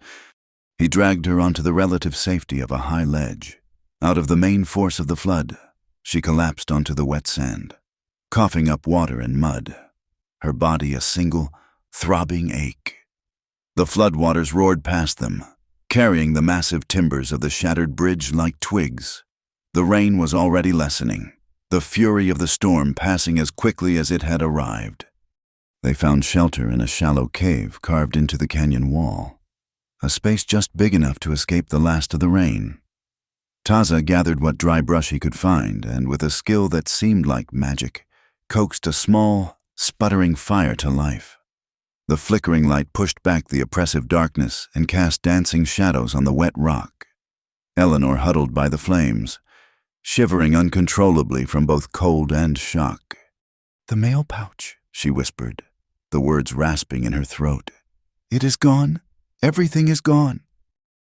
He dragged her onto the relative safety of a high ledge. Out of the main force of the flood, she collapsed onto the wet sand, coughing up water and mud, her body a single, throbbing ache. The floodwaters roared past them, carrying the massive timbers of the shattered bridge like twigs. The rain was already lessening, the fury of the storm passing as quickly as it had arrived. They found shelter in a shallow cave carved into the canyon wall, a space just big enough to escape the last of the rain. Taza gathered what dry brush he could find and, with a skill that seemed like magic, coaxed a small, sputtering fire to life. The flickering light pushed back the oppressive darkness and cast dancing shadows on the wet rock. Eleanor huddled by the flames, shivering uncontrollably from both cold and shock. "The mail pouch," she whispered, the words rasping in her throat. "It is gone. Everything is gone."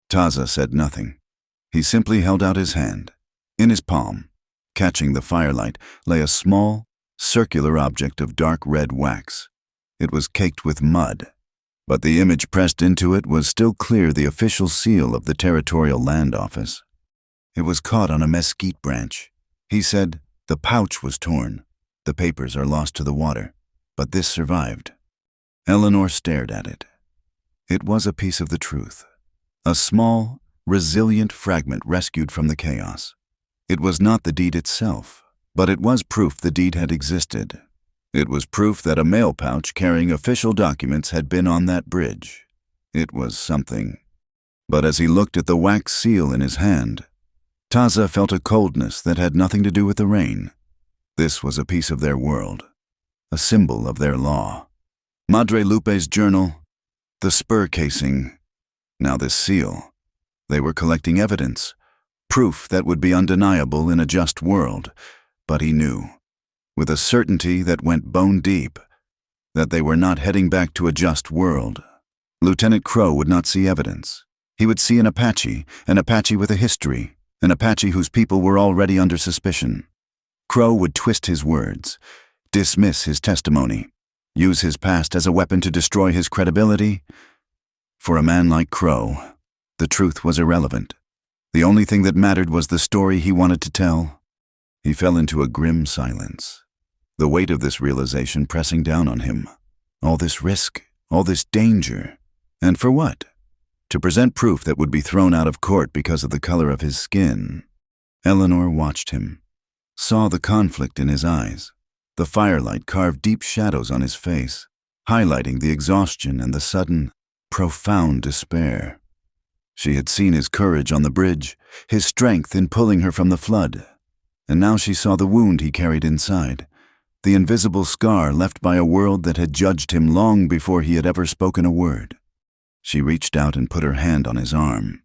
Taza said nothing. He simply held out his hand. In his palm, catching the firelight, lay a small, circular object of dark red wax. It was caked with mud, but the image pressed into it was still clear the official seal of the Territorial Land Office. It was caught on a mesquite branch. He said, "The pouch was torn. The papers are lost to the water, but this survived." Eleanor stared at it. It was a piece of the truth. A small, resilient fragment rescued from the chaos. It was not the deed itself, but it was proof the deed had existed. It was proof that a mail pouch carrying official documents had been on that bridge. It was something. But as he looked at the wax seal in his hand, Taza felt a coldness that had nothing to do with the rain. This was a piece of their world, a symbol of their law. Madre Lupe's journal, the spur casing, now this seal. They were collecting evidence, proof that would be undeniable in a just world, but he knew, with a certainty that went bone deep, that they were not heading back to a just world. Lieutenant Crow would not see evidence. He would see an Apache with a history, an Apache whose people were already under suspicion. Crow would twist his words, dismiss his testimony, use his past as a weapon to destroy his credibility. For a man like Crow, the truth was irrelevant. The only thing that mattered was the story he wanted to tell. He fell into a grim silence, the weight of this realization pressing down on him. All this risk, all this danger. And for what? To present proof that would be thrown out of court because of the color of his skin. Eleanor watched him, saw the conflict in his eyes. The firelight carved deep shadows on his face, highlighting the exhaustion and the sudden, profound despair. She had seen his courage on the bridge, his strength in pulling her from the flood. And now she saw the wound he carried inside, the invisible scar left by a world that had judged him long before he had ever spoken a word. She reached out and put her hand on his arm.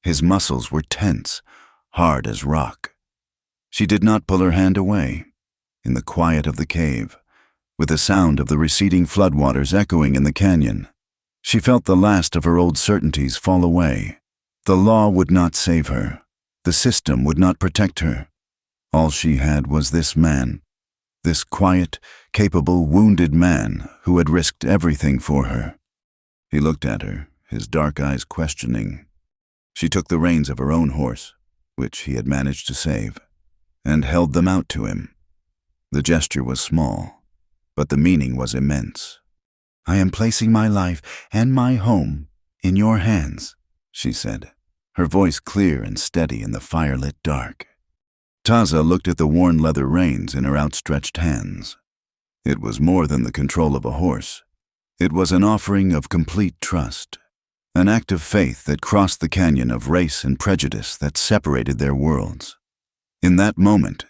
His muscles were tense, hard as rock. She did not pull her hand away. In the quiet of the cave, with the sound of the receding floodwaters echoing in the canyon, she felt the last of her old certainties fall away. The law would not save her. The system would not protect her. All she had was this man, this quiet, capable, wounded man who had risked everything for her. He looked at her, his dark eyes questioning. She took the reins of her own horse, which he had managed to save, and held them out to him. The gesture was small, but the meaning was immense. "I am placing my life and my home in your hands," she said, her voice clear and steady in the firelit dark. Taza looked at the worn leather reins in her outstretched hands. It was more than the control of a horse. It was an offering of complete trust, an act of faith that crossed the canyon of race and prejudice that separated their worlds. In that moment,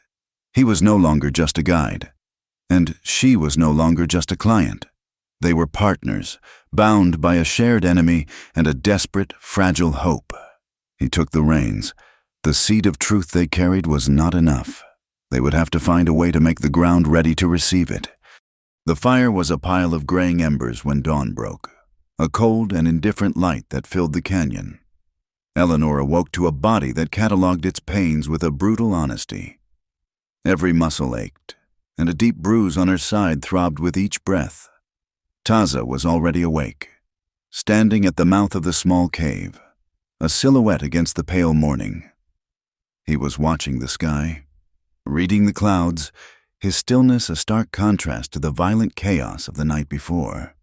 he was no longer just a guide, and she was no longer just a client. They were partners, bound by a shared enemy and a desperate, fragile hope. He took the reins. The seed of truth they carried was not enough. They would have to find a way to make the ground ready to receive it. The fire was a pile of graying embers when dawn broke, a cold and indifferent light that filled the canyon. Eleanor awoke to a body that catalogued its pains with a brutal honesty. Every muscle ached, and a deep bruise on her side throbbed with each breath. Taza was already awake, standing at the mouth of the small cave, a silhouette against the pale morning. He was watching the sky, reading the clouds, his stillness a stark contrast to the violent chaos of the night before.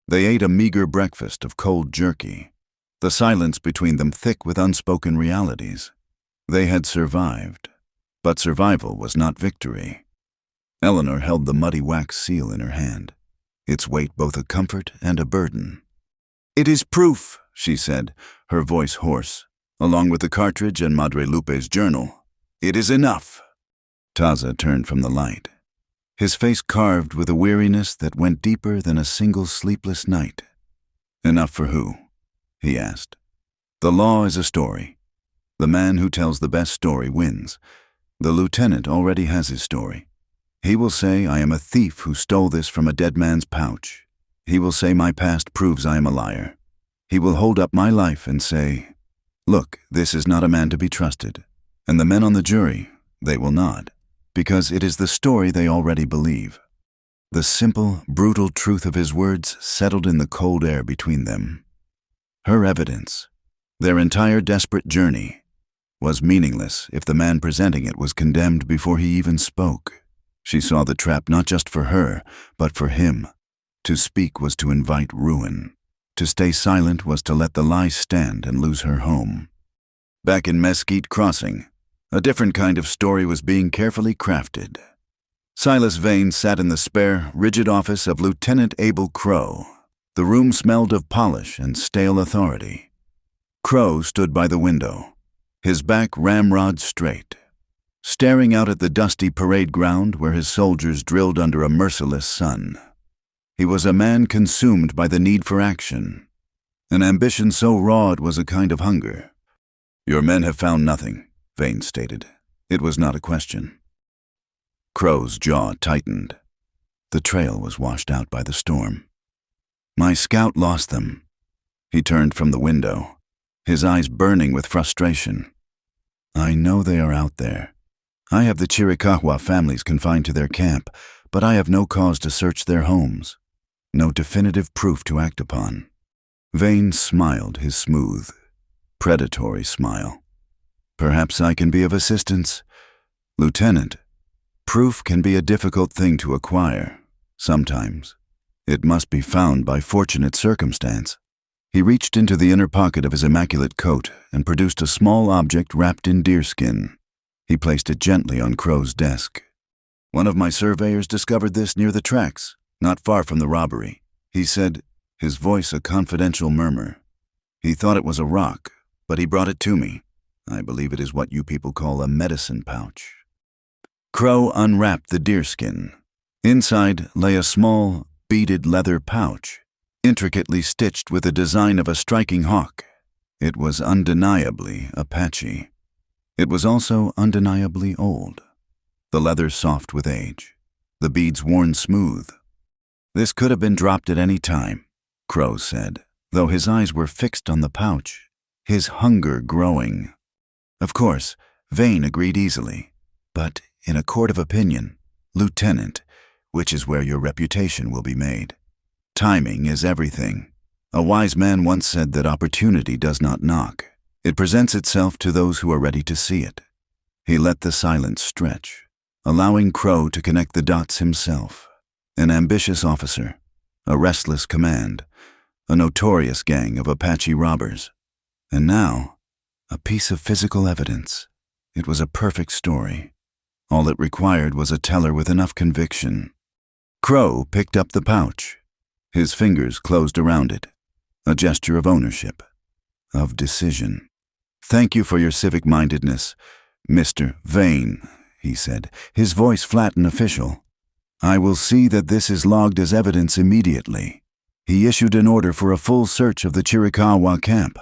They ate a meager breakfast of cold jerky, the silence between them thick with unspoken realities. They had survived, but survival was not victory. Eleanor held the muddy wax seal in her hand, its weight both a comfort and a burden. "It is proof," she said, her voice hoarse, along with the cartridge and Madre Lupe's journal. "It is enough." Taza turned from the light, his face carved with a weariness that went deeper than a single sleepless night. "Enough for who?" he asked. "The law is a story. The man who tells the best story wins. The lieutenant already has his story. He will say I am a thief who stole this from a dead man's pouch. He will say my past proves I am a liar. He will hold up my life and say, 'Look, this is not a man to be trusted.' And the men on the jury, they will nod, because it is the story they already believe." The simple, brutal truth of his words settled in the cold air between them. Her evidence, their entire desperate journey, was meaningless if the man presenting it was condemned before he even spoke. She saw the trap not just for her, but for him. To speak was to invite ruin. To stay silent was to let the lie stand and lose her home. Back in Mesquite Crossing, a different kind of story was being carefully crafted. Silas Vane sat in the spare, rigid office of Lieutenant Abel Crow. The room smelled of polish and stale authority. Crow stood by the window, his back ramrod straight, staring out at the dusty parade ground where his soldiers drilled under a merciless sun. He was a man consumed by the need for action, an ambition so raw it was a kind of hunger. "Your men have found nothing," Vane stated. It was not a question. Crow's jaw tightened. The trail was washed out by the storm. "My scout lost them." He turned from the window, his eyes burning with frustration. "I know they are out there. I have the Chiricahua families confined to their camp, but I have no cause to search their homes. No definitive proof to act upon." Vane smiled his smooth, predatory smile. "Perhaps I can be of assistance. Lieutenant, proof can be a difficult thing to acquire. Sometimes it must be found by fortunate circumstance." He reached into the inner pocket of his immaculate coat and produced a small object wrapped in deerskin. He placed it gently on Crow's desk. "One of my surveyors discovered this near the tracks, not far from the robbery," he said, his voice a confidential murmur. "He thought it was a rock, but he brought it to me. I believe it is what you people call a medicine pouch." Crow unwrapped the deerskin. Inside lay a small, beaded leather pouch, intricately stitched with the design of a striking hawk. It was undeniably Apache. It was also undeniably old, the leather soft with age, the beads worn smooth. "This could have been dropped at any time," Crow said, though his eyes were fixed on the pouch. his hunger growing. Of course, Vane agreed easily, but in a court of opinion, Lieutenant, which is where your reputation will be made. Timing is everything. A wise man once said that opportunity does not knock. It presents itself to those who are ready to see it. He let the silence stretch, allowing Crow to connect the dots himself. An ambitious officer, a restless command, a notorious gang of Apache robbers. And now, a piece of physical evidence. It was a perfect story. All it required was a teller with enough conviction. Crow picked up the pouch. His fingers closed around it, a gesture of ownership, of decision. "Thank you for your civic-mindedness, Mr. Vane," he said, his voice flat and official. "I will see that this is logged as evidence immediately." He issued an order for a full search of the Chiricahua camp.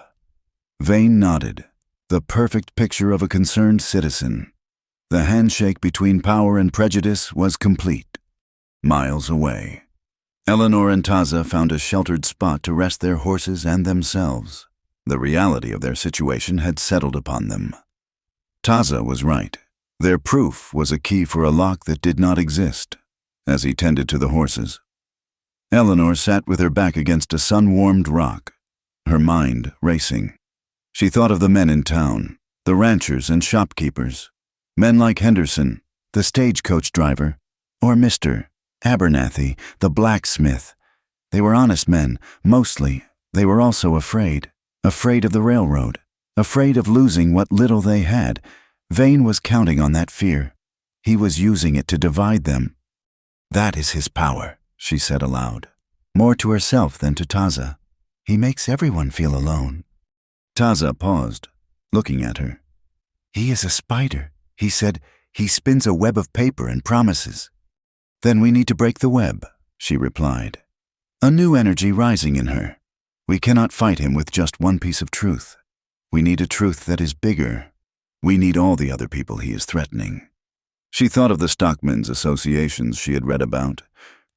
Vane nodded, the perfect picture of a concerned citizen. The handshake between power and prejudice was complete. Miles away, Eleanor and Taza found a sheltered spot to rest their horses and themselves. The reality of their situation had settled upon them. Taza was right. Their proof was a key for a lock that did not exist. As he tended to the horses, Eleanor sat with her back against a sun-warmed rock, her mind racing. She thought of the men in town, the ranchers and shopkeepers, men like Henderson, the stagecoach driver, or Mr. Abernathy, the blacksmith. They were honest men, mostly. They were also afraid of the railroad, afraid of losing what little they had. Vane was counting on that fear. He was using it to divide them. "That is his power," she said aloud, more to herself than to Taza. "He makes everyone feel alone." Taza paused, looking at her. "He is a spider," he said. "He spins a web of paper and promises." "Then we need to break the web," she replied, a new energy rising in her. "We cannot fight him with just one piece of truth. We need a truth that is bigger. We need all the other people he is threatening." She thought of the stockmen's associations she had read about,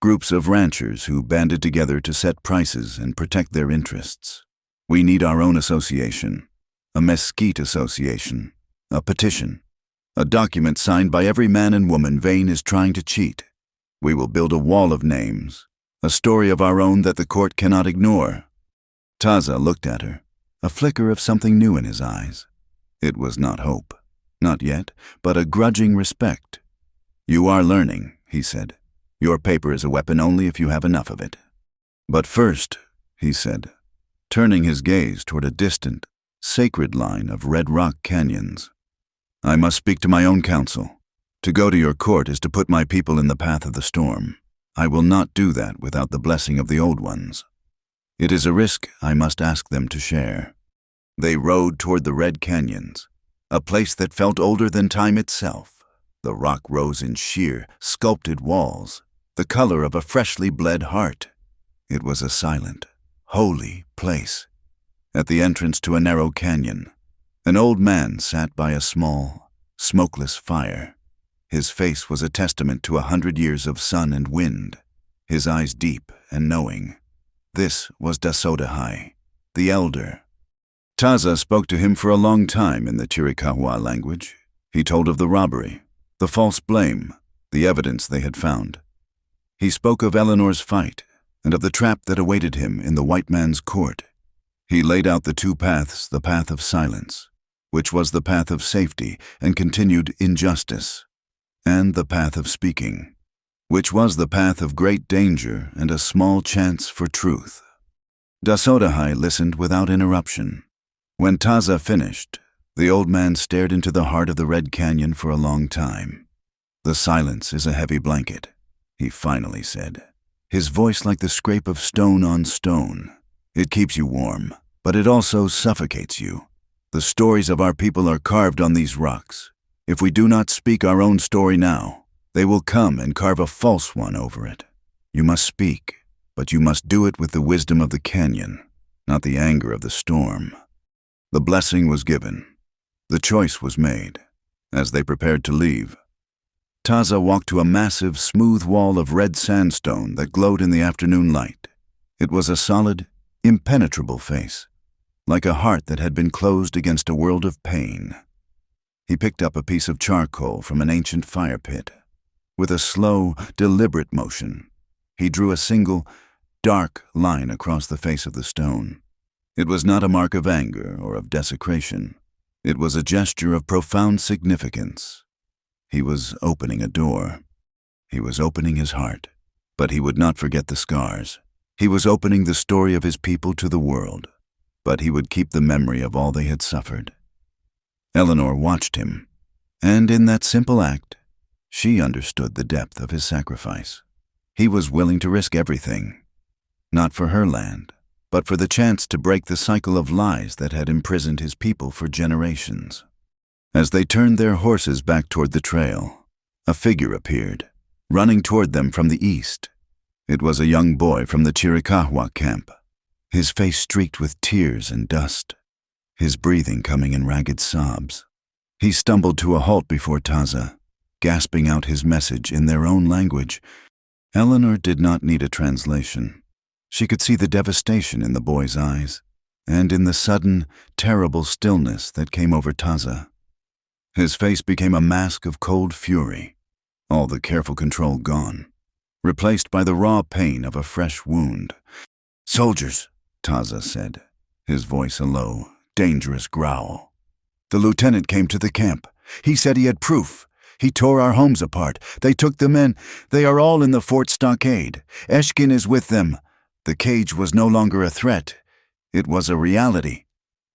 groups of ranchers who banded together to set prices and protect their interests. We need our own association, a mesquite association, a petition, a document signed by every man and woman Vane is trying to cheat. We will build a wall of names, a story of our own that the court cannot ignore. Taza looked at her, a flicker of something new in his eyes. It was not hope, not yet, but a grudging respect. "You are learning," he said. "Your paper is a weapon only if you have enough of it." "But first," he said, turning his gaze toward a distant, sacred line of red rock canyons, "I must speak to my own counsel. To go to your court is to put my people in the path of the storm. I will not do that without the blessing of the old ones. It is a risk I must ask them to share." They rode toward the red canyons, a place that felt older than time itself. The rock rose in sheer, sculpted walls, the color of a freshly bled heart. It was a silent, holy place. At the entrance to a narrow canyon, an old man sat by a small, smokeless fire. His face was a testament to 100 years of sun and wind, his eyes deep and knowing. This was Dasodahai, the elder. Taza spoke to him for a long time in the Chiricahua language. He told of the robbery, the false blame, the evidence they had found. He spoke of Eleanor's fight and of the trap that awaited him in the white man's court. He laid out the two paths, the path of silence, which was the path of safety and continued injustice, and the path of speaking, which was the path of great danger and a small chance for truth. Dasodahai listened without interruption. When Taza finished, the old man stared into the heart of the red canyon for a long time. "The silence is a heavy blanket," he finally said, his voice like the scrape of stone on stone. "It keeps you warm, but it also suffocates you. The stories of our people are carved on these rocks. If we do not speak our own story now, they will come and carve a false one over it. You must speak, but you must do it with the wisdom of the canyon, not the anger of the storm." The blessing was given. The choice was made. As they prepared to leave, Taza walked to a massive, smooth wall of red sandstone that glowed in the afternoon light. It was a solid, impenetrable face. like a heart that had been closed against a world of pain. He picked up a piece of charcoal from an ancient fire pit. With a slow, deliberate motion, he drew a single, dark line across the face of the stone. It was not a mark of anger or of desecration. It was a gesture of profound significance. He was opening a door. He was opening his heart. But he would not forget the scars. He was opening the story of his people to the world. But he would keep the memory of all they had suffered. Eleanor watched him, and in that simple act, she understood the depth of his sacrifice. He was willing to risk everything, not for her land, but for the chance to break the cycle of lies that had imprisoned his people for generations. As they turned their horses back toward the trail, a figure appeared, running toward them from the east. It was a young boy from the Chiricahua camp, his face streaked with tears and dust, his breathing coming in ragged sobs. He stumbled to a halt before Taza, gasping out his message in their own language. Eleanor did not need a translation. She could see the devastation in the boy's eyes, and in the sudden, terrible stillness that came over Taza. His face became a mask of cold fury, all the careful control gone, replaced by the raw pain of a fresh wound. "Soldiers," Taza said, his voice a low, dangerous growl. "The lieutenant came to the camp. He said he had proof. He tore our homes apart. They took the men. They are all in the fort stockade. Eshkin is with them." The cage was no longer a threat. It was a reality.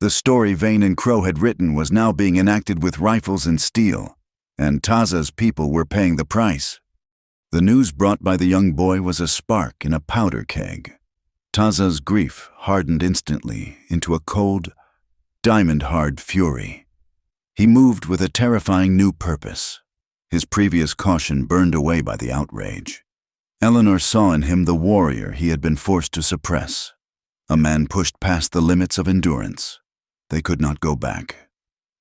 The story Vane and Crow had written was now being enacted with rifles and steel, and Taza's people were paying the price. The news brought by the young boy was a spark in a powder keg. Taza's grief hardened instantly into a cold, diamond-hard fury. He moved with a terrifying new purpose. His previous caution burned away by the outrage. Eleanor saw in him the warrior he had been forced to suppress, a man pushed past the limits of endurance. They could not go back.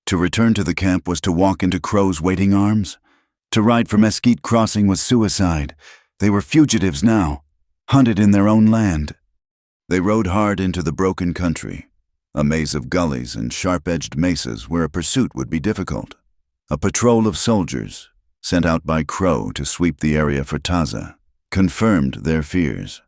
To return to the camp was to walk into Crow's waiting arms. To ride for Mesquite Crossing was suicide. They were fugitives now, hunted in their own land. They rode hard into the broken country, a maze of gullies and sharp-edged mesas where a pursuit would be difficult. A patrol of soldiers, sent out by Crow to sweep the area for Taza, confirmed their fears.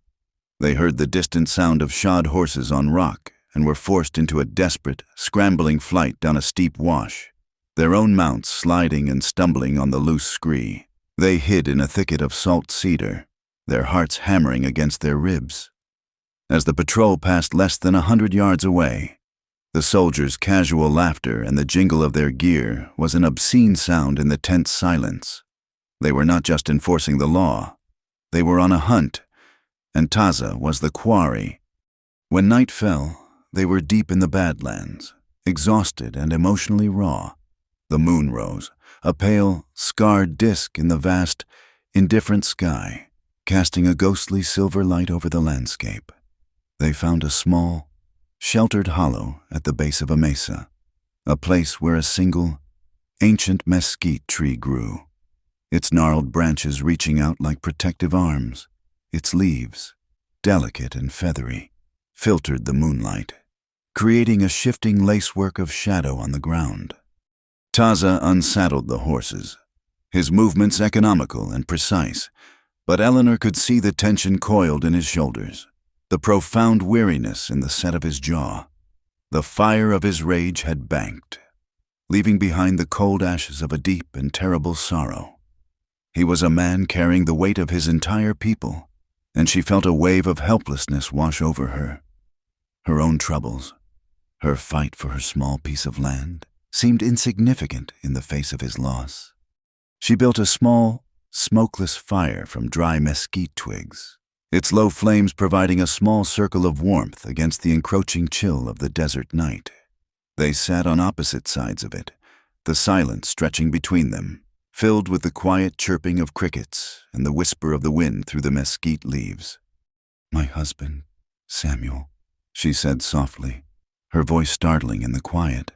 They heard the distant sound of shod horses on rock and were forced into a desperate, scrambling flight down a steep wash, their own mounts sliding and stumbling on the loose scree. They hid in a thicket of salt cedar, their hearts hammering against their ribs. As the patrol passed less than 100 yards away, the soldiers' casual laughter and the jingle of their gear was an obscene sound in the tense silence. They were not just enforcing the law. They were on a hunt, and Taza was the quarry. When night fell, they were deep in the Badlands, exhausted and emotionally raw. The moon rose, a pale, scarred disk in the vast, indifferent sky, casting a ghostly silver light over the landscape. They found a small, sheltered hollow at the base of a mesa, a place where a single, ancient mesquite tree grew, its gnarled branches reaching out like protective arms. Its leaves, delicate and feathery, filtered the moonlight, creating a shifting lacework of shadow on the ground. Taza unsaddled the horses, his movements economical and precise, but Eleanor could see the tension coiled in his shoulders, the profound weariness in the set of his jaw. The fire of his rage had banked, leaving behind the cold ashes of a deep and terrible sorrow. He was a man carrying the weight of his entire people, and she felt a wave of helplessness wash over her. Her own troubles, her fight for her small piece of land, seemed insignificant in the face of his loss. She built a small, smokeless fire from dry mesquite twigs, its low flames providing a small circle of warmth against the encroaching chill of the desert night. They sat on opposite sides of it, the silence stretching between them, filled with the quiet chirping of crickets and the whisper of the wind through the mesquite leaves. "My husband, Samuel," she said softly, her voice startling in the quiet.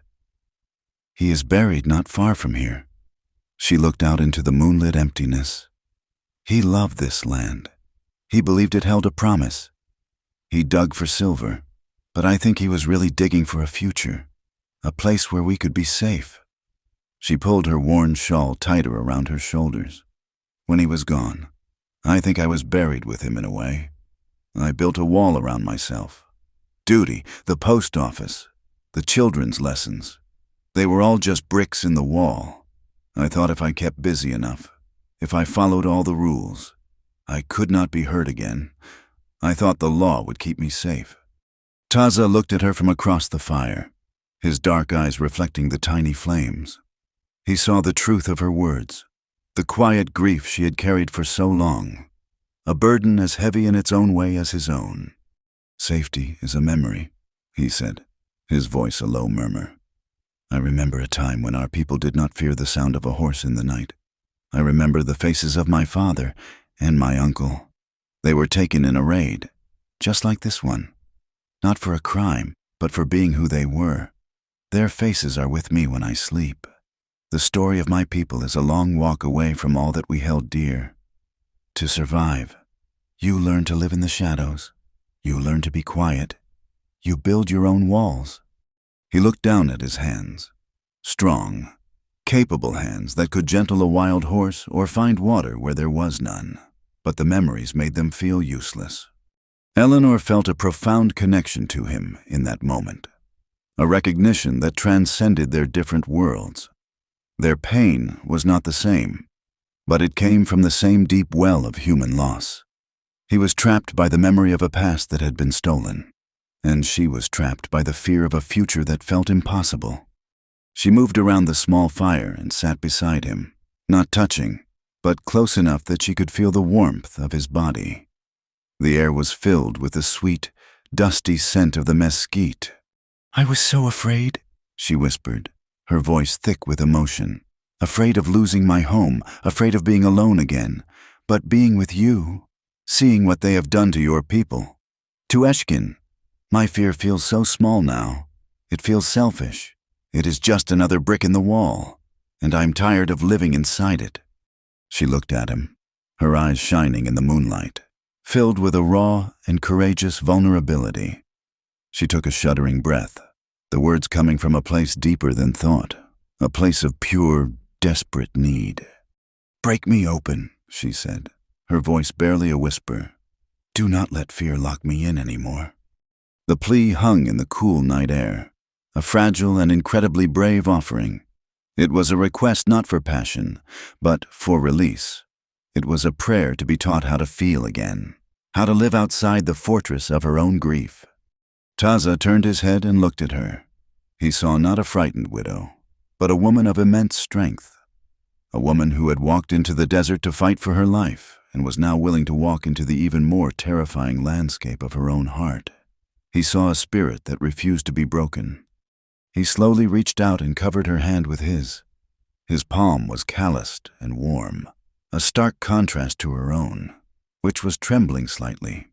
"He is buried not far from here." She looked out into the moonlit emptiness. He loved this land. He believed it held a promise. He dug for silver, But I think he was really digging for a future, a place where we could be safe. She pulled her worn shawl tighter around her shoulders. When he was gone, I think I was buried with him in a way. I built a wall around myself. Duty, the post office, the children's lessons. They were all just bricks in the wall. I thought if I kept busy enough, if I followed all the rules, I could not be hurt again. I thought the law would keep me safe. Taza looked at her from across the fire, his dark eyes reflecting the tiny flames. He saw the truth of her words, the quiet grief she had carried for so long, a burden as heavy in its own way as his own. Safety is a memory, he said, his voice a low murmur. I remember a time when our people did not fear the sound of a horse in the night. I remember the faces of my father and my uncle. They were taken in a raid, just like this one. Not for a crime, but for being who they were. Their faces are with me when I sleep. The story of my people is a long walk away from all that we held dear. To survive, you learn to live in the shadows. You learn to be quiet. You build your own walls. He looked down at his hands. Strong, capable hands that could gentle a wild horse or find water where there was none. But the memories made them feel useless. Eleanor felt a profound connection to him in that moment. A recognition that transcended their different worlds. Their pain was not the same, but it came from the same deep well of human loss. He was trapped by the memory of a past that had been stolen, and she was trapped by the fear of a future that felt impossible. She moved around the small fire and sat beside him, not touching, but close enough that she could feel the warmth of his body. The air was filled with the sweet, dusty scent of the mesquite. "I was so afraid," she whispered, her voice thick with emotion. "Afraid of losing my home, afraid of being alone again, but being with you, seeing what they have done to your people. To Eshkin, my fear feels so small now. It feels selfish. It is just another brick in the wall, and I'm tired of living inside it." She looked at him, her eyes shining in the moonlight, filled with a raw and courageous vulnerability. She took a shuddering breath, the words coming from a place deeper than thought, a place of pure, desperate need. "Break me open," she said, her voice barely a whisper. "Do not let fear lock me in anymore." The plea hung in the cool night air, a fragile and incredibly brave offering. It was a request not for passion, but for release. It was a prayer to be taught how to feel again, how to live outside the fortress of her own grief. Taza turned his head and looked at her. He saw not a frightened widow, but a woman of immense strength. A woman who had walked into the desert to fight for her life and was now willing to walk into the even more terrifying landscape of her own heart. He saw a spirit that refused to be broken. He slowly reached out and covered her hand with his. His palm was calloused and warm, a stark contrast to her own, which was trembling slightly.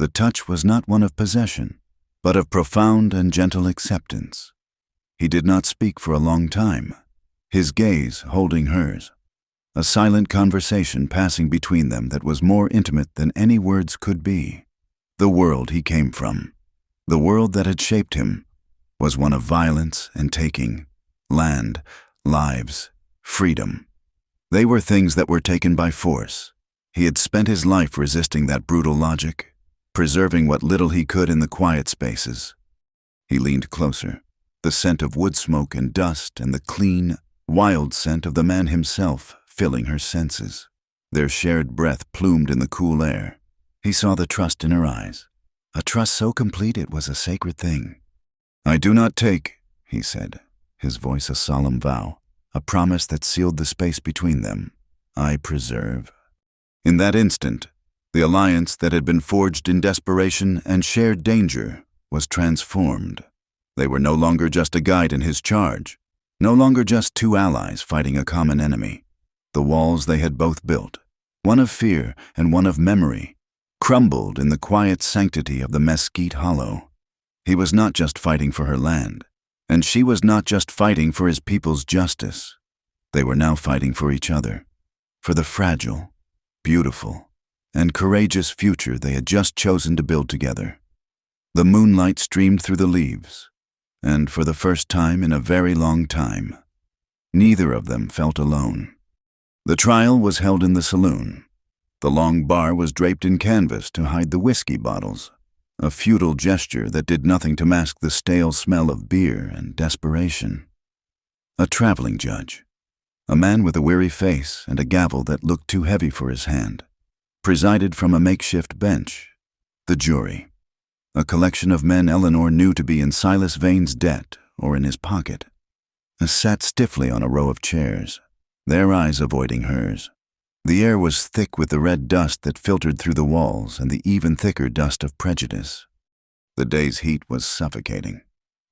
The touch was not one of possession, but of profound and gentle acceptance. He did not speak for a long time, his gaze holding hers, a silent conversation passing between them that was more intimate than any words could be. The world he came from, the world that had shaped him, was one of violence and taking, land, lives, freedom. They were things that were taken by force. He had spent his life resisting that brutal logic, preserving what little he could in the quiet spaces. He leaned closer, the scent of wood smoke and dust and the clean, wild scent of the man himself filling her senses. Their shared breath plumed in the cool air. He saw the trust in her eyes, a trust so complete it was a sacred thing. "I do not take," he said, his voice a solemn vow, a promise that sealed the space between them. "I preserve." In that instant, the alliance that had been forged in desperation and shared danger was transformed. They were no longer just a guide in his charge, no longer just two allies fighting a common enemy. The walls they had both built, one of fear and one of memory, crumbled in the quiet sanctity of the mesquite hollow. He was not just fighting for her land, and she was not just fighting for his people's justice. They were now fighting for each other, for the fragile, beautiful, and courageous future they had just chosen to build together. The moonlight streamed through the leaves, and for the first time in a very long time, neither of them felt alone. The trial was held in the saloon. The long bar was draped in canvas to hide the whiskey bottles, a futile gesture that did nothing to mask the stale smell of beer and desperation. A traveling judge, a man with a weary face and a gavel that looked too heavy for his hand, presided from a makeshift bench. The jury, a collection of men Eleanor knew to be in Silas Vane's debt or in his pocket, sat stiffly on a row of chairs, their eyes avoiding hers. The air was thick with the red dust that filtered through the walls and the even thicker dust of prejudice. The day's heat was suffocating.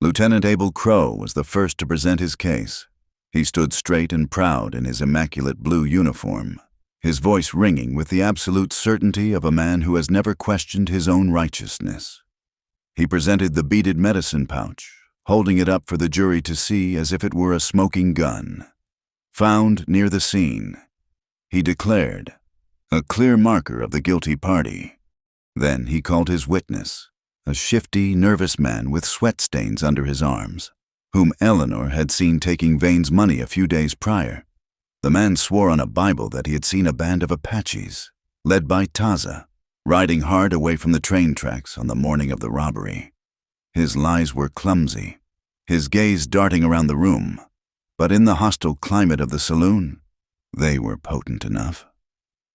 Lieutenant Abel Crow was the first to present his case. He stood straight and proud in his immaculate blue uniform, his voice ringing with the absolute certainty of a man who has never questioned his own righteousness. He presented the beaded medicine pouch, holding it up for the jury to see as if it were a smoking gun. Found near the scene, he declared, a clear marker of the guilty party. Then he called his witness, a shifty, nervous man with sweat stains under his arms, whom Eleanor had seen taking Vane's money a few days prior. The man swore on a Bible that he had seen a band of Apaches, led by Taza, riding hard away from the train tracks on the morning of the robbery. His lies were clumsy, his gaze darting around the room, but in the hostile climate of the saloon, they were potent enough.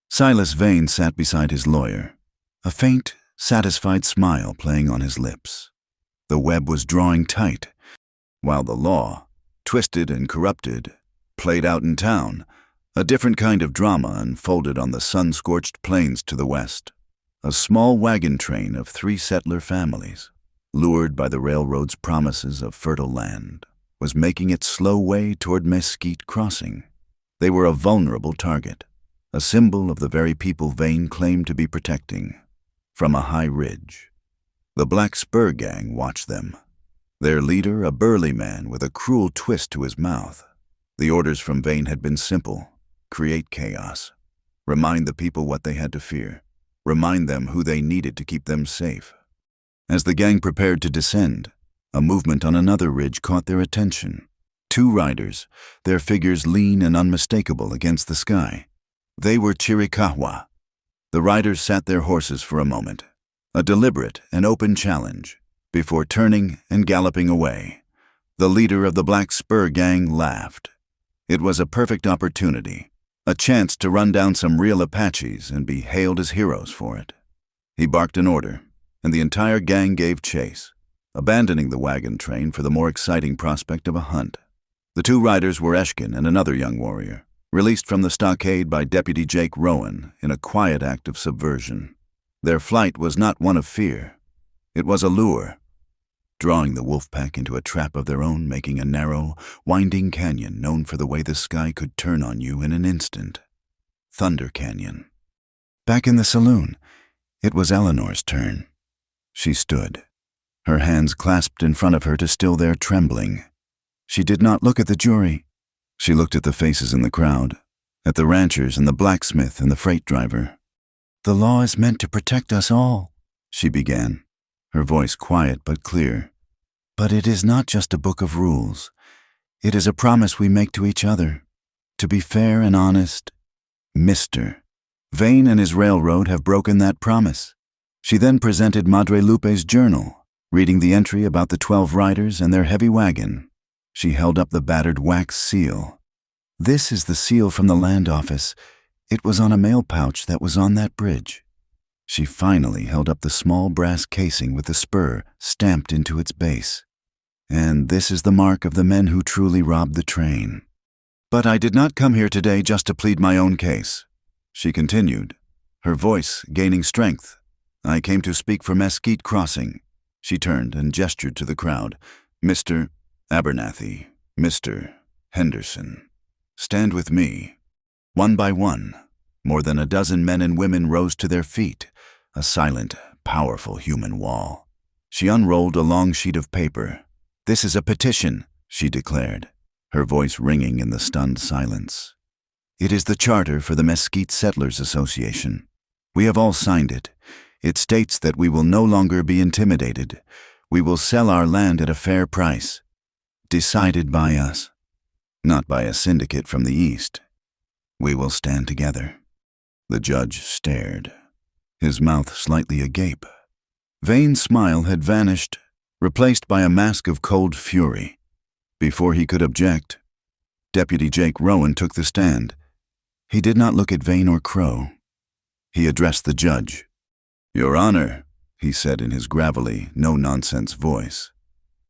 Silas Vane sat beside his lawyer, a faint, satisfied smile playing on his lips. The web was drawing tight, while the law, twisted and corrupted, played out in town. A different kind of drama unfolded on the sun-scorched plains to the west. A small wagon train of 3 settler families, lured by the railroad's promises of fertile land, was making its slow way toward Mesquite Crossing. They were a vulnerable target, a symbol of the very people Vane claimed to be protecting. From a high ridge, the Black Spur Gang watched them, their leader a burly man with a cruel twist to his mouth. The orders from Vane had been simple: create chaos, remind the people what they had to fear, remind them who they needed to keep them safe. As the gang prepared to descend, a movement on another ridge caught their attention. 2 riders, their figures lean and unmistakable against the sky. They were Chiricahua. The riders sat their horses for a moment, a deliberate and open challenge, before turning and galloping away. The leader of the Black Spur Gang laughed. It was a perfect opportunity, a chance to run down some real Apaches and be hailed as heroes for it. He barked an order, and the entire gang gave chase, abandoning the wagon train for the more exciting prospect of a hunt. The 2 riders were Eshkin and another young warrior, released from the stockade by Deputy Jake Rowan in a quiet act of subversion. Their flight was not one of fear. It was a lure, drawing the wolf pack into a trap of their own, making a narrow, winding canyon known for the way the sky could turn on you in an instant. Thunder Canyon. Back in the saloon, it was Eleanor's turn. She stood, her hands clasped in front of her to still their trembling. She did not look at the jury. She looked at the faces in the crowd, at the ranchers and the blacksmith and the freight driver. "The law is meant to protect us all," she began, her voice quiet but clear. "But it is not just a book of rules. It is a promise we make to each other, to be fair and honest. Mr. Vane and his railroad have broken that promise." She then presented Madre Lupe's journal, reading the entry about the 12 riders and their heavy wagon. She held up the battered wax seal. "This is the seal from the land office. It was on a mail pouch that was on that bridge." She finally held up the small brass casing with the spur stamped into its base. "And this is the mark of the men who truly robbed the train. But I did not come here today just to plead my own case," she continued, her voice gaining strength. "I came to speak for Mesquite Crossing." She turned and gestured to the crowd. "Mr. Abernathy, Mr. Henderson, stand with me." One by one, more than a dozen men and women rose to their feet, a silent, powerful human wall. She unrolled a long sheet of paper. "This is a petition," she declared, her voice ringing in the stunned silence. "It is the charter for the Mesquite Settlers Association. We have all signed it. It states that we will no longer be intimidated. We will sell our land at a fair price, decided by us, not by a syndicate from the east. We will stand together." The judge stared, his mouth slightly agape. Vane's smile had vanished, replaced by a mask of cold fury. Before he could object, Deputy Jake Rowan took the stand. He did not look at Vane or Crow. He addressed the judge. "Your Honor," he said in his gravelly, no-nonsense voice,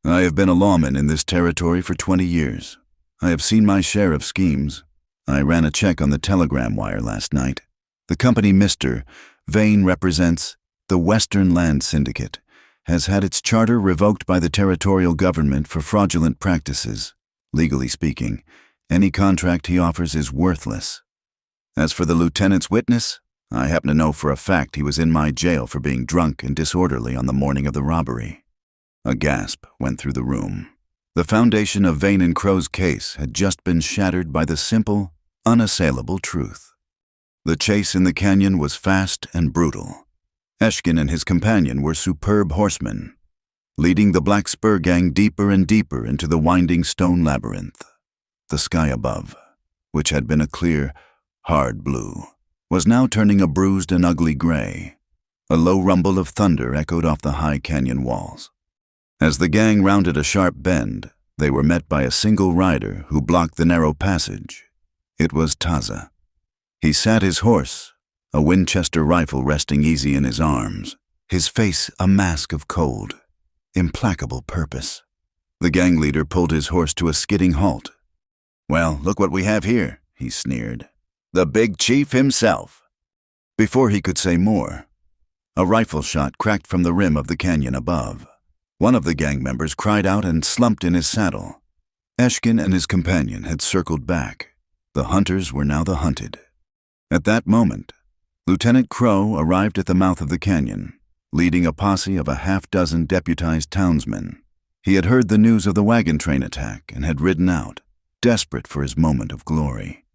"I have been a lawman in this territory for 20 years. I have seen my share of schemes. I ran a check on the telegram wire last night. The company Mr. Vane represents, the Western Land Syndicate, has had its charter revoked by the territorial government for fraudulent practices. Legally speaking, any contract he offers is worthless. As for the lieutenant's witness, I happen to know for a fact he was in my jail for being drunk and disorderly on the morning of the robbery." A gasp went through the room. The foundation of Vane and Crow's case had just been shattered by the simple, unassailable truth. The chase in the canyon was fast and brutal. Eshkin and his companion were superb horsemen, leading the Black Spur gang deeper and deeper into the winding stone labyrinth. The sky above, which had been a clear, hard blue, was now turning a bruised and ugly gray. A low rumble of thunder echoed off the high canyon walls. As the gang rounded a sharp bend, they were met by a single rider who blocked the narrow passage. It was Taza. He sat his horse, a Winchester rifle resting easy in his arms, his face a mask of cold, implacable purpose. The gang leader pulled his horse to a skidding halt. "Well, look what we have here," he sneered. "The big chief himself." Before he could say more, a rifle shot cracked from the rim of the canyon above. One of the gang members cried out and slumped in his saddle. Eshkin and his companion had circled back. The hunters were now the hunted. At that moment, Lieutenant Crow arrived at the mouth of the canyon, leading a posse of a half-dozen deputized townsmen. He had heard the news of the wagon train attack and had ridden out, desperate for his moment of glory.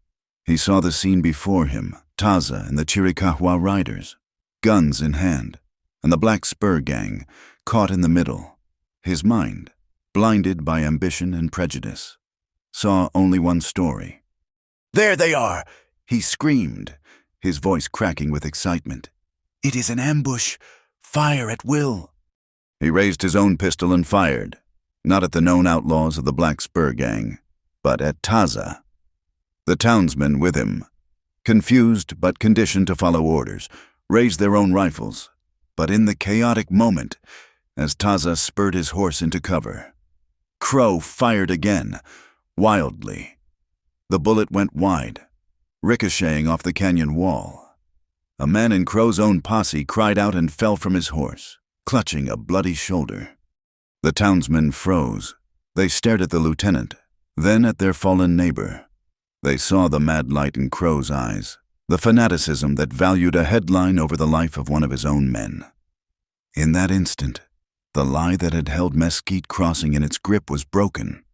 He saw the scene before him, Taza and the Chiricahua riders, guns in hand, and the Black Spur gang, caught in the middle. His mind, blinded by ambition and prejudice, saw only one story. "There they are!" he screamed, his voice cracking with excitement. "It is an ambush! Fire at will!" He raised his own pistol and fired, not at the known outlaws of the Black Spur gang, but at Taza. The townsmen with him, confused but conditioned to follow orders, raised their own rifles. But in the chaotic moment, as Taza spurred his horse into cover, Crow fired again, wildly. The bullet went wide, ricocheting off the canyon wall. A man in Crow's own posse cried out and fell from his horse, clutching a bloody shoulder. The townsmen froze. They stared at the lieutenant, then at their fallen neighbor. They saw the mad light in Crow's eyes, the fanaticism that valued a headline over the life of one of his own men. In that instant, the lie that had held Mesquite Crossing in its grip was broken.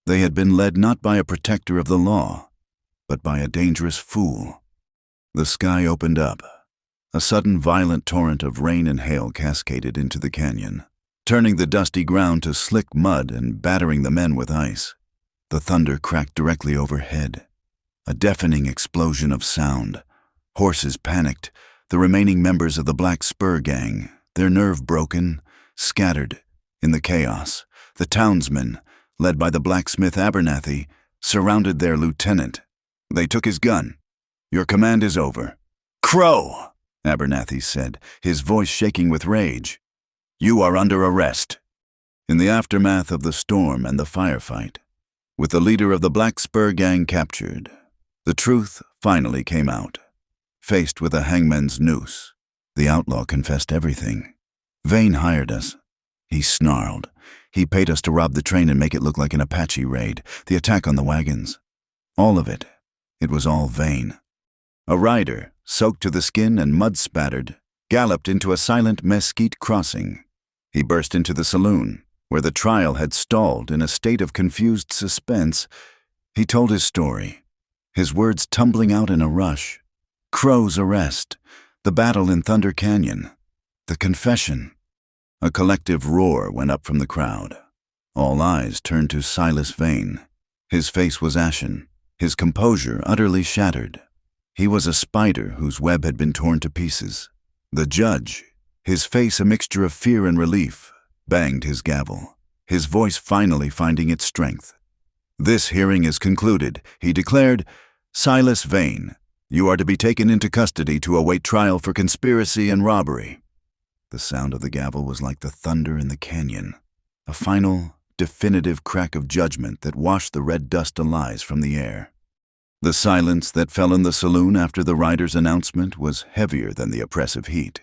They had been led not by a protector of the law, but by a dangerous fool. The sky opened up. A sudden violent torrent of rain and hail cascaded into the canyon, turning the dusty ground to slick mud and battering the men with ice. The thunder cracked directly overhead. A deafening explosion of sound. Horses panicked. The remaining members of the Black Spur gang, their nerve broken, scattered. In the chaos, the townsmen, led by the blacksmith Abernathy, surrounded their lieutenant. They took his gun. "Your command is over." "Crow!" Abernathy said, his voice shaking with rage. "You are under arrest." In the aftermath of the storm and the firefight, with the leader of the Black Spur gang captured, the truth finally came out. Faced with a hangman's noose, the outlaw confessed everything. "Vane hired us," he snarled. "He paid us to rob the train and make it look like an Apache raid, the attack on the wagons. All of it. It was all Vane." A rider, soaked to the skin and mud-spattered, galloped into a silent Mesquite Crossing. He burst into the saloon, where the trial had stalled in a state of confused suspense. He told his story, his words tumbling out in a rush. Crow's arrest, the battle in Thunder Canyon, The confession. A collective roar went up from the crowd. All eyes turned to Silas Vane. His face was ashen, his composure utterly shattered. He was a spider whose web had been torn to pieces. The judge, his face a mixture of fear and relief, banged his gavel, his voice finally finding its strength. "This hearing is concluded," he declared. "Silas Vane, you are to be taken into custody to await trial for conspiracy and robbery." The sound of the gavel was like the thunder in the canyon, a final, definitive crack of judgment that washed the red dust of lies from the air. The silence that fell in the saloon after the rider's announcement was heavier than the oppressive heat.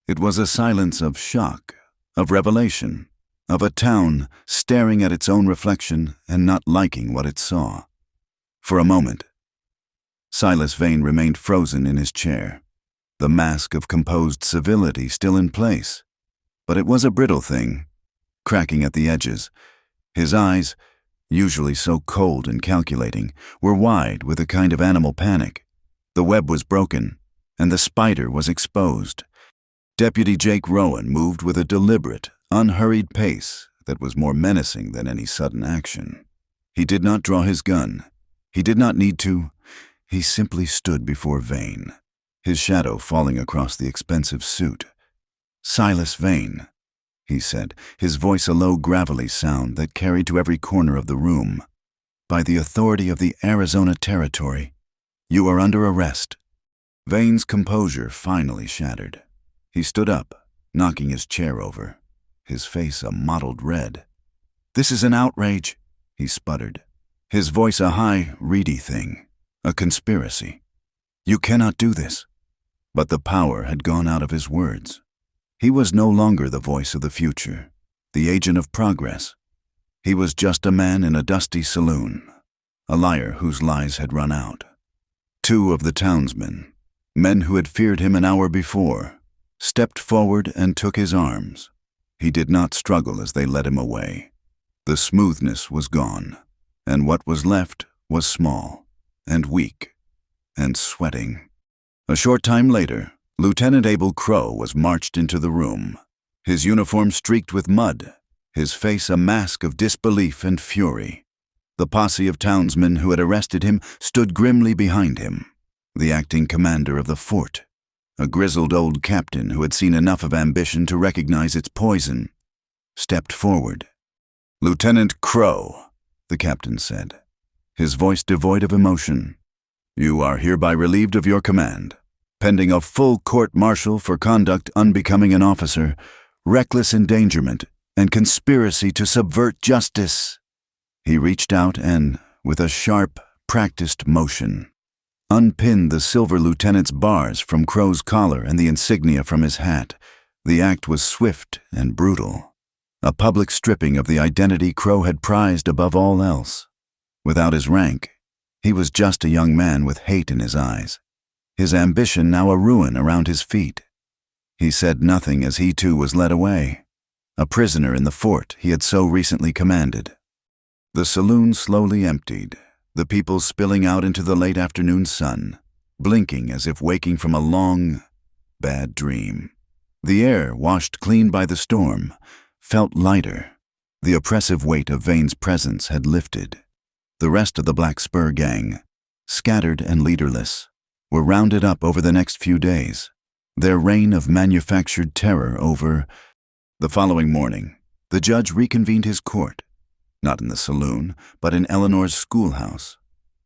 It was a silence of shock, of revelation, of a town staring at its own reflection and not liking what it saw. For a moment, Silas Vane remained frozen in his chair, the mask of composed civility still in place. But it was a brittle thing, cracking at the edges. His eyes, usually so cold and calculating, were wide with a kind of animal panic. The web was broken, and the spider was exposed. Deputy Jake Rowan moved with a deliberate, unhurried pace that was more menacing than any sudden action. He did not draw his gun. He did not need to. He simply stood before Vane, his shadow falling across the expensive suit. "Silas Vane," he said, his voice a low, gravelly sound that carried to every corner of the room. "By the authority of the Arizona Territory, you are under arrest." Vane's composure finally shattered. He stood up, knocking his chair over, his face a mottled red. "This is an outrage," he sputtered, his voice a high, reedy thing, a conspiracy. "You cannot do this." But the power had gone out of his words. He was no longer the voice of the future, the agent of progress. He was just a man in a dusty saloon, a liar whose lies had run out. Two of the townsmen, men who had feared him an hour before, stepped forward and took his arms. He did not struggle as they led him away. The smoothness was gone, and what was left was small and weak and sweating. A short time later, Lieutenant Abel Crow was marched into the room, his uniform streaked with mud, his face a mask of disbelief and fury. The posse of townsmen who had arrested him stood grimly behind him. The acting commander of the fort, a grizzled old captain who had seen enough of ambition to recognize its poison, stepped forward. "Lieutenant Crow," the captain said, his voice devoid of emotion, "you are hereby relieved of your command, pending a full court-martial for conduct unbecoming an officer, reckless endangerment, and conspiracy to subvert justice." He reached out and, with a sharp, practiced motion, unpinned the silver lieutenant's bars from Crow's collar and the insignia from his hat. The act was swift and brutal, a public stripping of the identity Crow had prized above all else. Without his rank, he was just a young man with hate in his eyes, his ambition now a ruin around his feet. He said nothing as he too was led away, a prisoner in the fort he had so recently commanded. The saloon slowly emptied, the people spilling out into the late afternoon sun, blinking as if waking from a long, bad dream. The air, washed clean by the storm, felt lighter. The oppressive weight of Vane's presence had lifted. The rest of the Black Spur gang, scattered and leaderless, were rounded up over the next few days, their reign of manufactured terror over. The following morning, the judge reconvened his court, not in the saloon, but in Eleanor's schoolhouse.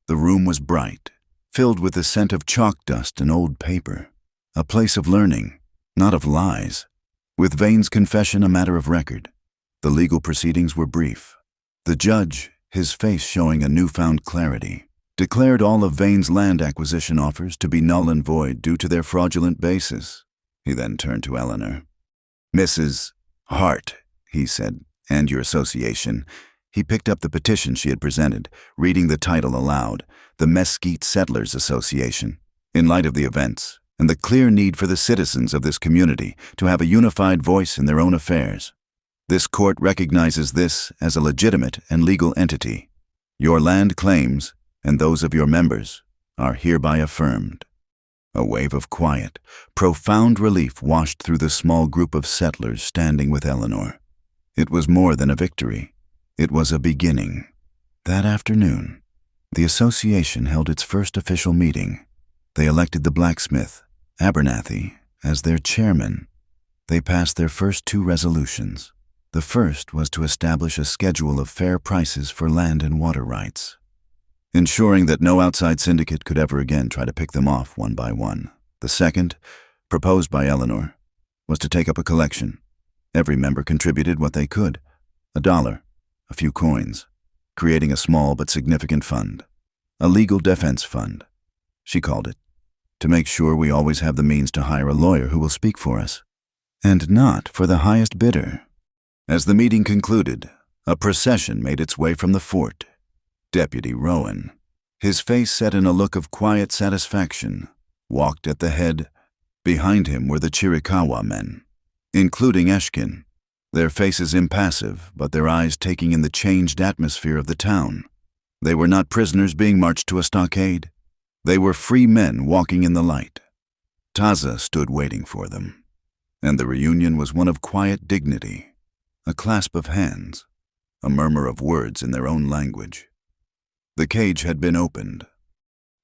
The room was bright, filled with the scent of chalk dust and old paper, a place of learning, not of lies. With Vane's confession a matter of record, the legal proceedings were brief. The judge, his face showing a newfound clarity, declared all of Vane's land acquisition offers to be null and void due to their fraudulent basis. He then turned to Eleanor. "Mrs. Hart," he said, "and your association." He picked up the petition she had presented, reading the title aloud, the Mesquite Settlers Association. In light of the events, and the clear need for the citizens of this community to have a unified voice in their own affairs, this court recognizes this as a legitimate and legal entity. Your land claims, and those of your members, are hereby affirmed. A wave of quiet, profound relief washed through the small group of settlers standing with Eleanor. It was more than a victory. It was a beginning. That afternoon, the association held its first official meeting. They elected the blacksmith, Abernathy, as their chairman. They passed their first 2 resolutions. The first was to establish a schedule of fair prices for land and water rights, ensuring that no outside syndicate could ever again try to pick them off one by one. The second, proposed by Eleanor, was to take up a collection. Every member contributed what they could, $1, a few coins, creating a small but significant fund, a legal defense fund, she called it, to make sure we always have the means to hire a lawyer who will speak for us, and not for the highest bidder. As the meeting concluded, a procession made its way from the fort. Deputy Rowan, his face set in a look of quiet satisfaction, walked at the head. Behind him were the Chiricahua men, including Eshkin, their faces impassive, but their eyes taking in the changed atmosphere of the town. They were not prisoners being marched to a stockade. They were free men walking in the light. Taza stood waiting for them, and the reunion was one of quiet dignity, a clasp of hands, a murmur of words in their own language. The cage had been opened.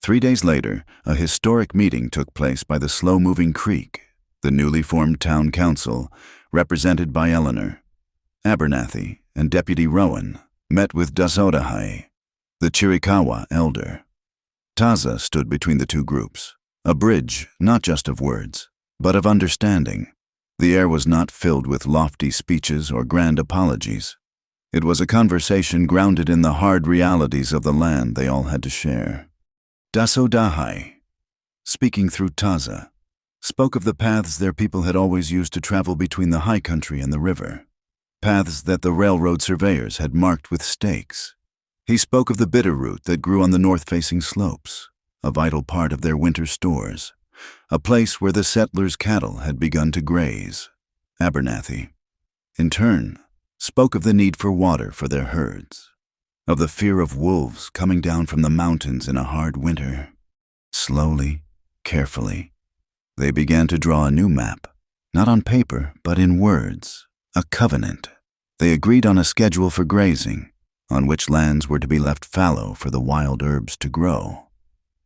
3 days later, a historic meeting took place by the slow-moving creek. The newly formed town council, represented by Eleanor, Abernathy, and Deputy Rowan, met with Dasodahai, the Chiricahua elder. Taza stood between the 2 groups, a bridge not just of words, but of understanding. The air was not filled with lofty speeches or grand apologies. It was a conversation grounded in the hard realities of the land they all had to share. Dasodahai, speaking through Taza, spoke of the paths their people had always used to travel between the high country and the river, paths that the railroad surveyors had marked with stakes. He spoke of the bitter root that grew on the north-facing slopes, a vital part of their winter stores, a place where the settlers' cattle had begun to graze. Abernathy, in turn, spoke of the need for water for their herds, of the fear of wolves coming down from the mountains in a hard winter. Slowly, carefully, they began to draw a new map, not on paper, but in words, a covenant. They agreed on a schedule for grazing, on which lands were to be left fallow for the wild herbs to grow.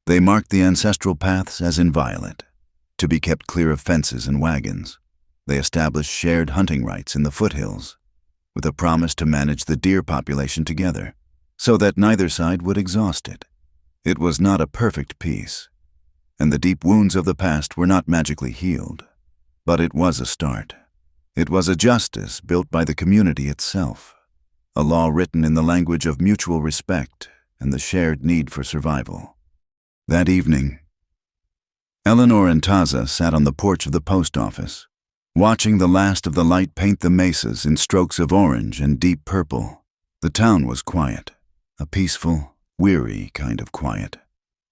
They marked the ancestral paths as inviolate, to be kept clear of fences and wagons. They established shared hunting rights in the foothills, with a promise to manage the deer population together, so that neither side would exhaust it. It was not a perfect peace, and the deep wounds of the past were not magically healed, but it was a start. It was a justice built by the community itself, a law written in the language of mutual respect and the shared need for survival. That evening, Eleanor and Taza sat on the porch of the post office, watching the last of the light paint the mesas in strokes of orange and deep purple. The town was quiet, a peaceful, weary kind of quiet.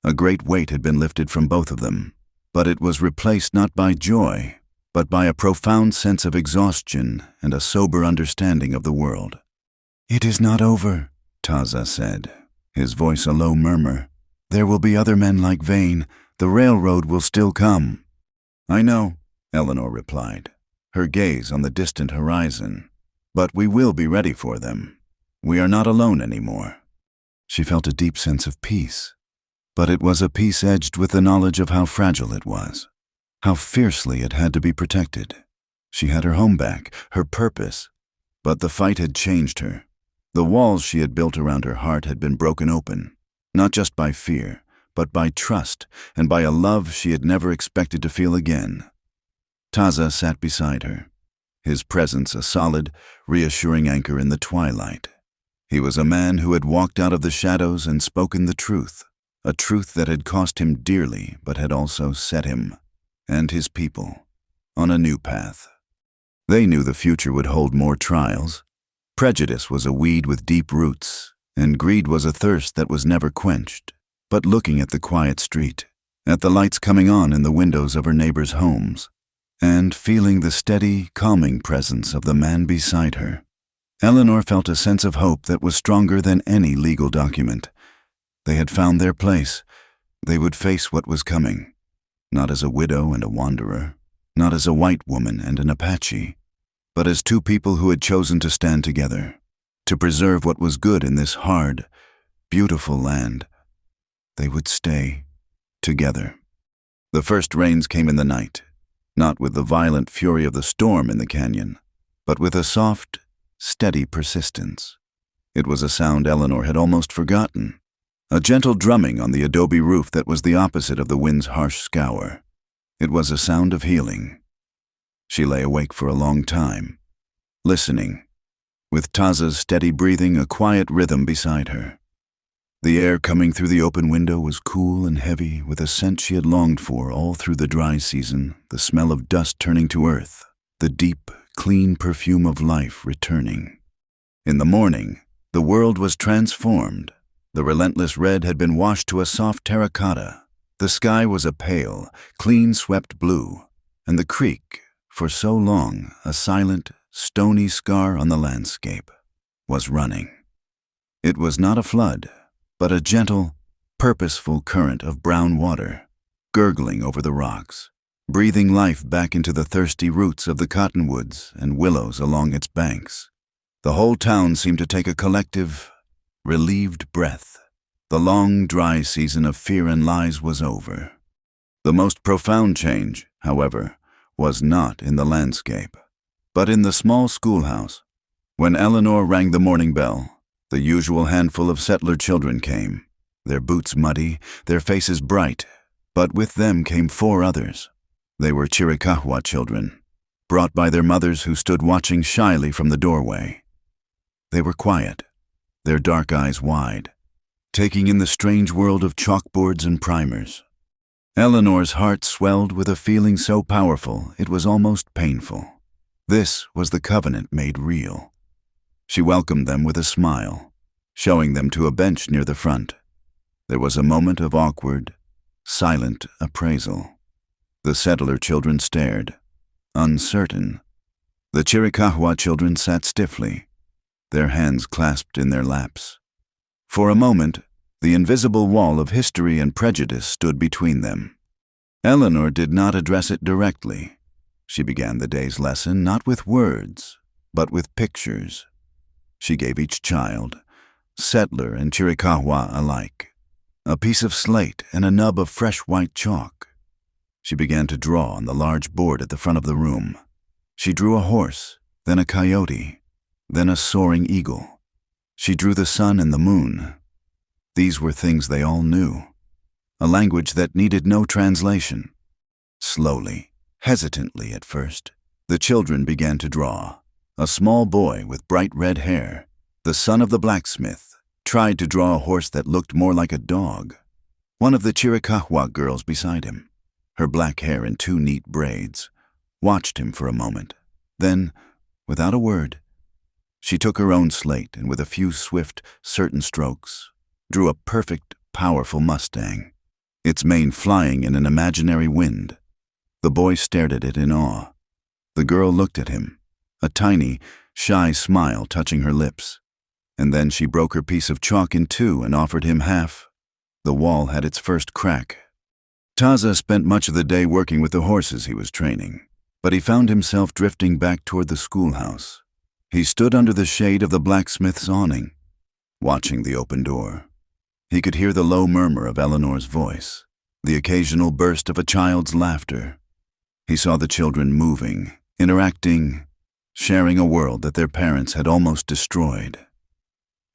A great weight had been lifted from both of them, but it was replaced not by joy, but by a profound sense of exhaustion and a sober understanding of the world. "It is not over," Taza said, his voice a low murmur. "There will be other men like Vane. The railroad will still come." "I know," Eleanor replied, her gaze on the distant horizon. "But we will be ready for them. We are not alone anymore." She felt a deep sense of peace, but it was a peace edged with the knowledge of how fragile it was, how fiercely it had to be protected. She had her home back, her purpose, but the fight had changed her. The walls she had built around her heart had been broken open, not just by fear, but by trust and by a love she had never expected to feel again. Taza sat beside her, his presence a solid, reassuring anchor in the twilight. He was a man who had walked out of the shadows and spoken the truth, a truth that had cost him dearly but had also set him, and his people, on a new path. They knew the future would hold more trials. Prejudice was a weed with deep roots, and greed was a thirst that was never quenched. But looking at the quiet street, at the lights coming on in the windows of her neighbors' homes, and feeling the steady, calming presence of the man beside her, Eleanor felt a sense of hope that was stronger than any legal document. They had found their place. They would face what was coming. not as a widow and a wanderer, not as a white woman and an Apache, but as two people who had chosen to stand together, to preserve what was good in this hard, beautiful land. They would stay together. The first rains came in the night, not with the violent fury of the storm in the canyon, but with a soft, steady persistence. It was a sound Eleanor had almost forgotten, a gentle drumming on the adobe roof that was the opposite of the wind's harsh scour. It was a sound of healing. She lay awake for a long time, listening, with Taza's steady breathing a quiet rhythm beside her. The air coming through the open window was cool and heavy with a scent she had longed for all through the dry season, the smell of dust turning to earth, the deep, clean perfume of life returning. In the morning, the world was transformed. The relentless red had been washed to a soft terracotta. The sky was a pale, clean-swept blue, and the creek, for so long a silent, stony scar on the landscape, was running. It was not a flood, but a gentle, purposeful current of brown water, gurgling over the rocks, breathing life back into the thirsty roots of the cottonwoods and willows along its banks. The whole town seemed to take a collective, relieved breath. The long, dry season of fear and lies was over. The most profound change, however, was not in the landscape, but in the small schoolhouse. When Eleanor rang the morning bell, the usual handful of settler children came, their boots muddy, their faces bright, but with them came 4 others. They were Chiricahua children, brought by their mothers who stood watching shyly from the doorway. They were quiet, their dark eyes wide, taking in the strange world of chalkboards and primers. Eleanor's heart swelled with a feeling so powerful it was almost painful. This was the covenant made real. She welcomed them with a smile, showing them to a bench near the front. There was a moment of awkward, silent appraisal. The settler children stared, uncertain. The Chiricahua children sat stiffly, their hands clasped in their laps. For a moment, the invisible wall of history and prejudice stood between them. Eleanor did not address it directly. She began the day's lesson not with words, but with pictures. She gave each child, settler and Chiricahua alike, a piece of slate and a nub of fresh white chalk. She began to draw on the large board at the front of the room. She drew a horse, then a coyote, then a soaring eagle. She drew the sun and the moon. These were things they all knew, a language that needed no translation. Slowly, hesitantly at first, the children began to draw. A small boy with bright red hair, the son of the blacksmith, tried to draw a horse that looked more like a dog. One of the Chiricahua girls beside him, her black hair in 2 neat braids, watched him for a moment. Then, without a word, she took her own slate and with a few swift, certain strokes, drew a perfect, powerful Mustang, its mane flying in an imaginary wind. The boy stared at it in awe. The girl looked at him, a tiny, shy smile touching her lips, and then she broke her piece of chalk in 2 and offered him half. The wall had its first crack. Taza spent much of the day working with the horses he was training, but he found himself drifting back toward the schoolhouse. He stood under the shade of the blacksmith's awning, watching the open door. He could hear the low murmur of Eleanor's voice, the occasional burst of a child's laughter. He saw the children moving, interacting, sharing a world that their parents had almost destroyed.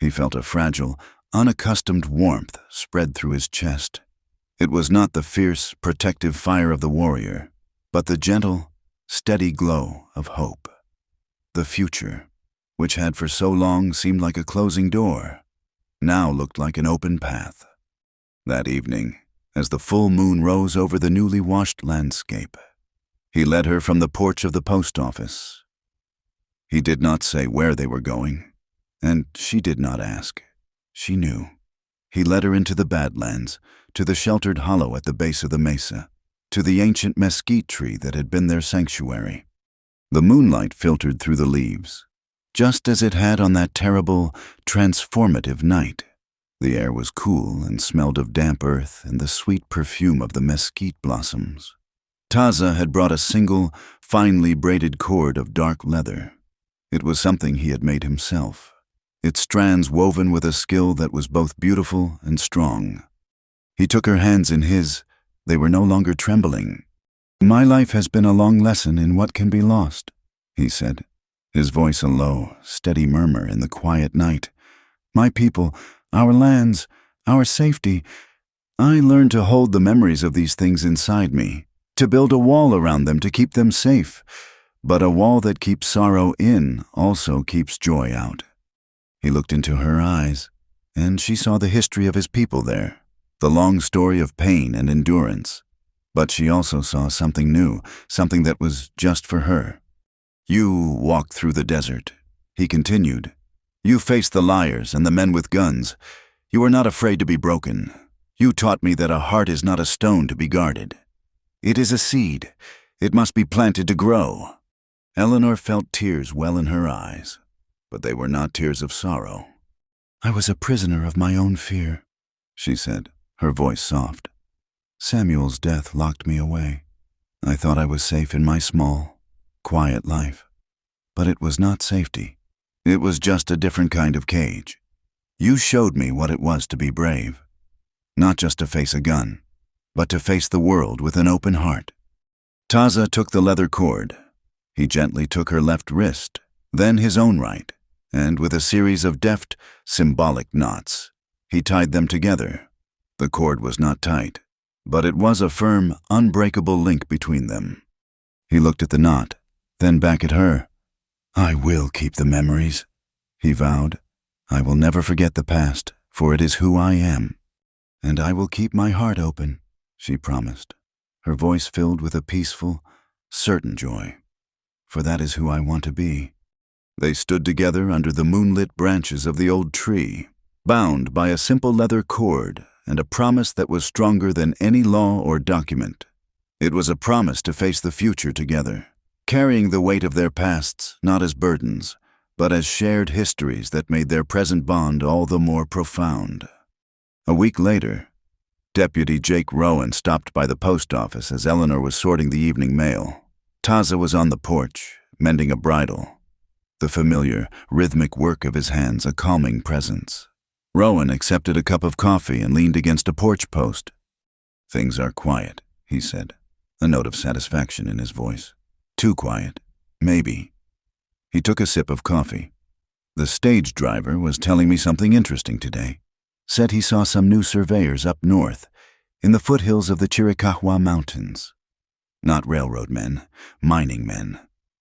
He felt a fragile, unaccustomed warmth spread through his chest. It was not the fierce, protective fire of the warrior, but the gentle, steady glow of hope. The future, which had for so long seemed like a closing door, now looked like an open path. That evening, as the full moon rose over the newly washed landscape, he led her from the porch of the post office. He did not say where they were going, and she did not ask. She knew. He led her into the Badlands, to the sheltered hollow at the base of the mesa, to the ancient mesquite tree that had been their sanctuary. The moonlight filtered through the leaves, just as it had on that terrible, transformative night. The air was cool and smelled of damp earth and the sweet perfume of the mesquite blossoms. Taza had brought a single, finely braided cord of dark leather. It was something he had made himself, its strands woven with a skill that was both beautiful and strong. He took her hands in his. They were no longer trembling. "My life has been a long lesson in what can be lost," he said, his voice a low, steady murmur in the quiet night. "My people, our lands, our safety. I learned to hold the memories of these things inside me, to build a wall around them to keep them safe. But a wall that keeps sorrow in also keeps joy out." He looked into her eyes, and she saw the history of his people there, the long story of pain and endurance. But she also saw something new, something that was just for her. "You walked through the desert," he continued. "You faced the liars and the men with guns. You were not afraid to be broken. You taught me that a heart is not a stone to be guarded. It is a seed. It must be planted to grow." Eleanor felt tears well in her eyes, but they were not tears of sorrow. "I was a prisoner of my own fear," she said, her voice soft. "Samuel's death locked me away. I thought I was safe in my small, quiet life. But it was not safety. It was just a different kind of cage. You showed me what it was to be brave. Not just to face a gun, but to face the world with an open heart." Taza took the leather cord. He gently took her left wrist, then his own right, and with a series of deft, symbolic knots, he tied them together. The cord was not tight, but it was a firm, unbreakable link between them. He looked at the knot, then back at her. "I will keep the memories," he vowed. "I will never forget the past, for it is who I am. And I will keep my heart open," she promised, her voice filled with a peaceful, certain joy. "For that is who I want to be." They stood together under the moonlit branches of the old tree, bound by a simple leather cord and a promise that was stronger than any law or document. It was a promise to face the future together, carrying the weight of their pasts not as burdens, but as shared histories that made their present bond all the more profound. A week later, Deputy Jake Rowan stopped by the post office as Eleanor was sorting the evening mail. Taza was on the porch, mending a bridle, the familiar, rhythmic work of his hands a calming presence. Rowan accepted a cup of coffee and leaned against a porch post. "Things are quiet," he said, a note of satisfaction in his voice. "Too quiet, maybe." He took a sip of coffee. "The stage driver was telling me something interesting today. Said he saw some new surveyors up north, in the foothills of the Chiricahua Mountains. Not railroad men, mining men.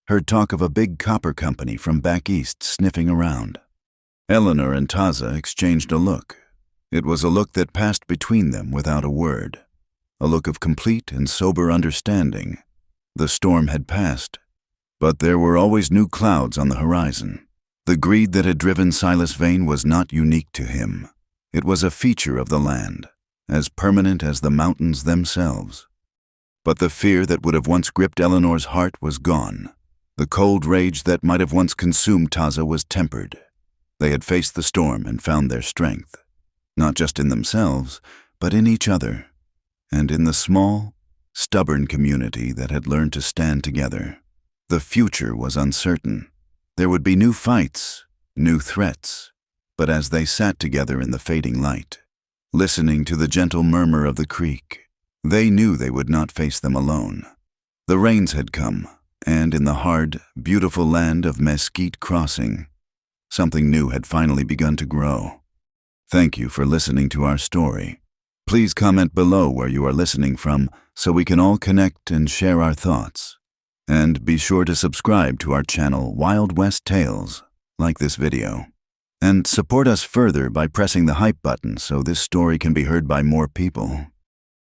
Heard talk of a big copper company from back east sniffing around." Eleanor and Taza exchanged a look. It was a look that passed between them without a word, a look of complete and sober understanding. The storm had passed, but there were always new clouds on the horizon. The greed that had driven Silas Vane was not unique to him. It was a feature of the land, as permanent as the mountains themselves. But the fear that would have once gripped Eleanor's heart was gone. The cold rage that might have once consumed Taza was tempered. They had faced the storm and found their strength, not just in themselves, but in each other, and in the small, stubborn community that had learned to stand together. The future was uncertain. There would be new fights, new threats, but as they sat together in the fading light, listening to the gentle murmur of the creek, they knew they would not face them alone. The rains had come, and in the hard, beautiful land of Mesquite Crossing, something new had finally begun to grow. Thank you for listening to our story. Please comment below where you are listening from so we can all connect and share our thoughts. And be sure to subscribe to our channel Wild West Tales, like this video. And support us further by pressing the hype button so this story can be heard by more people.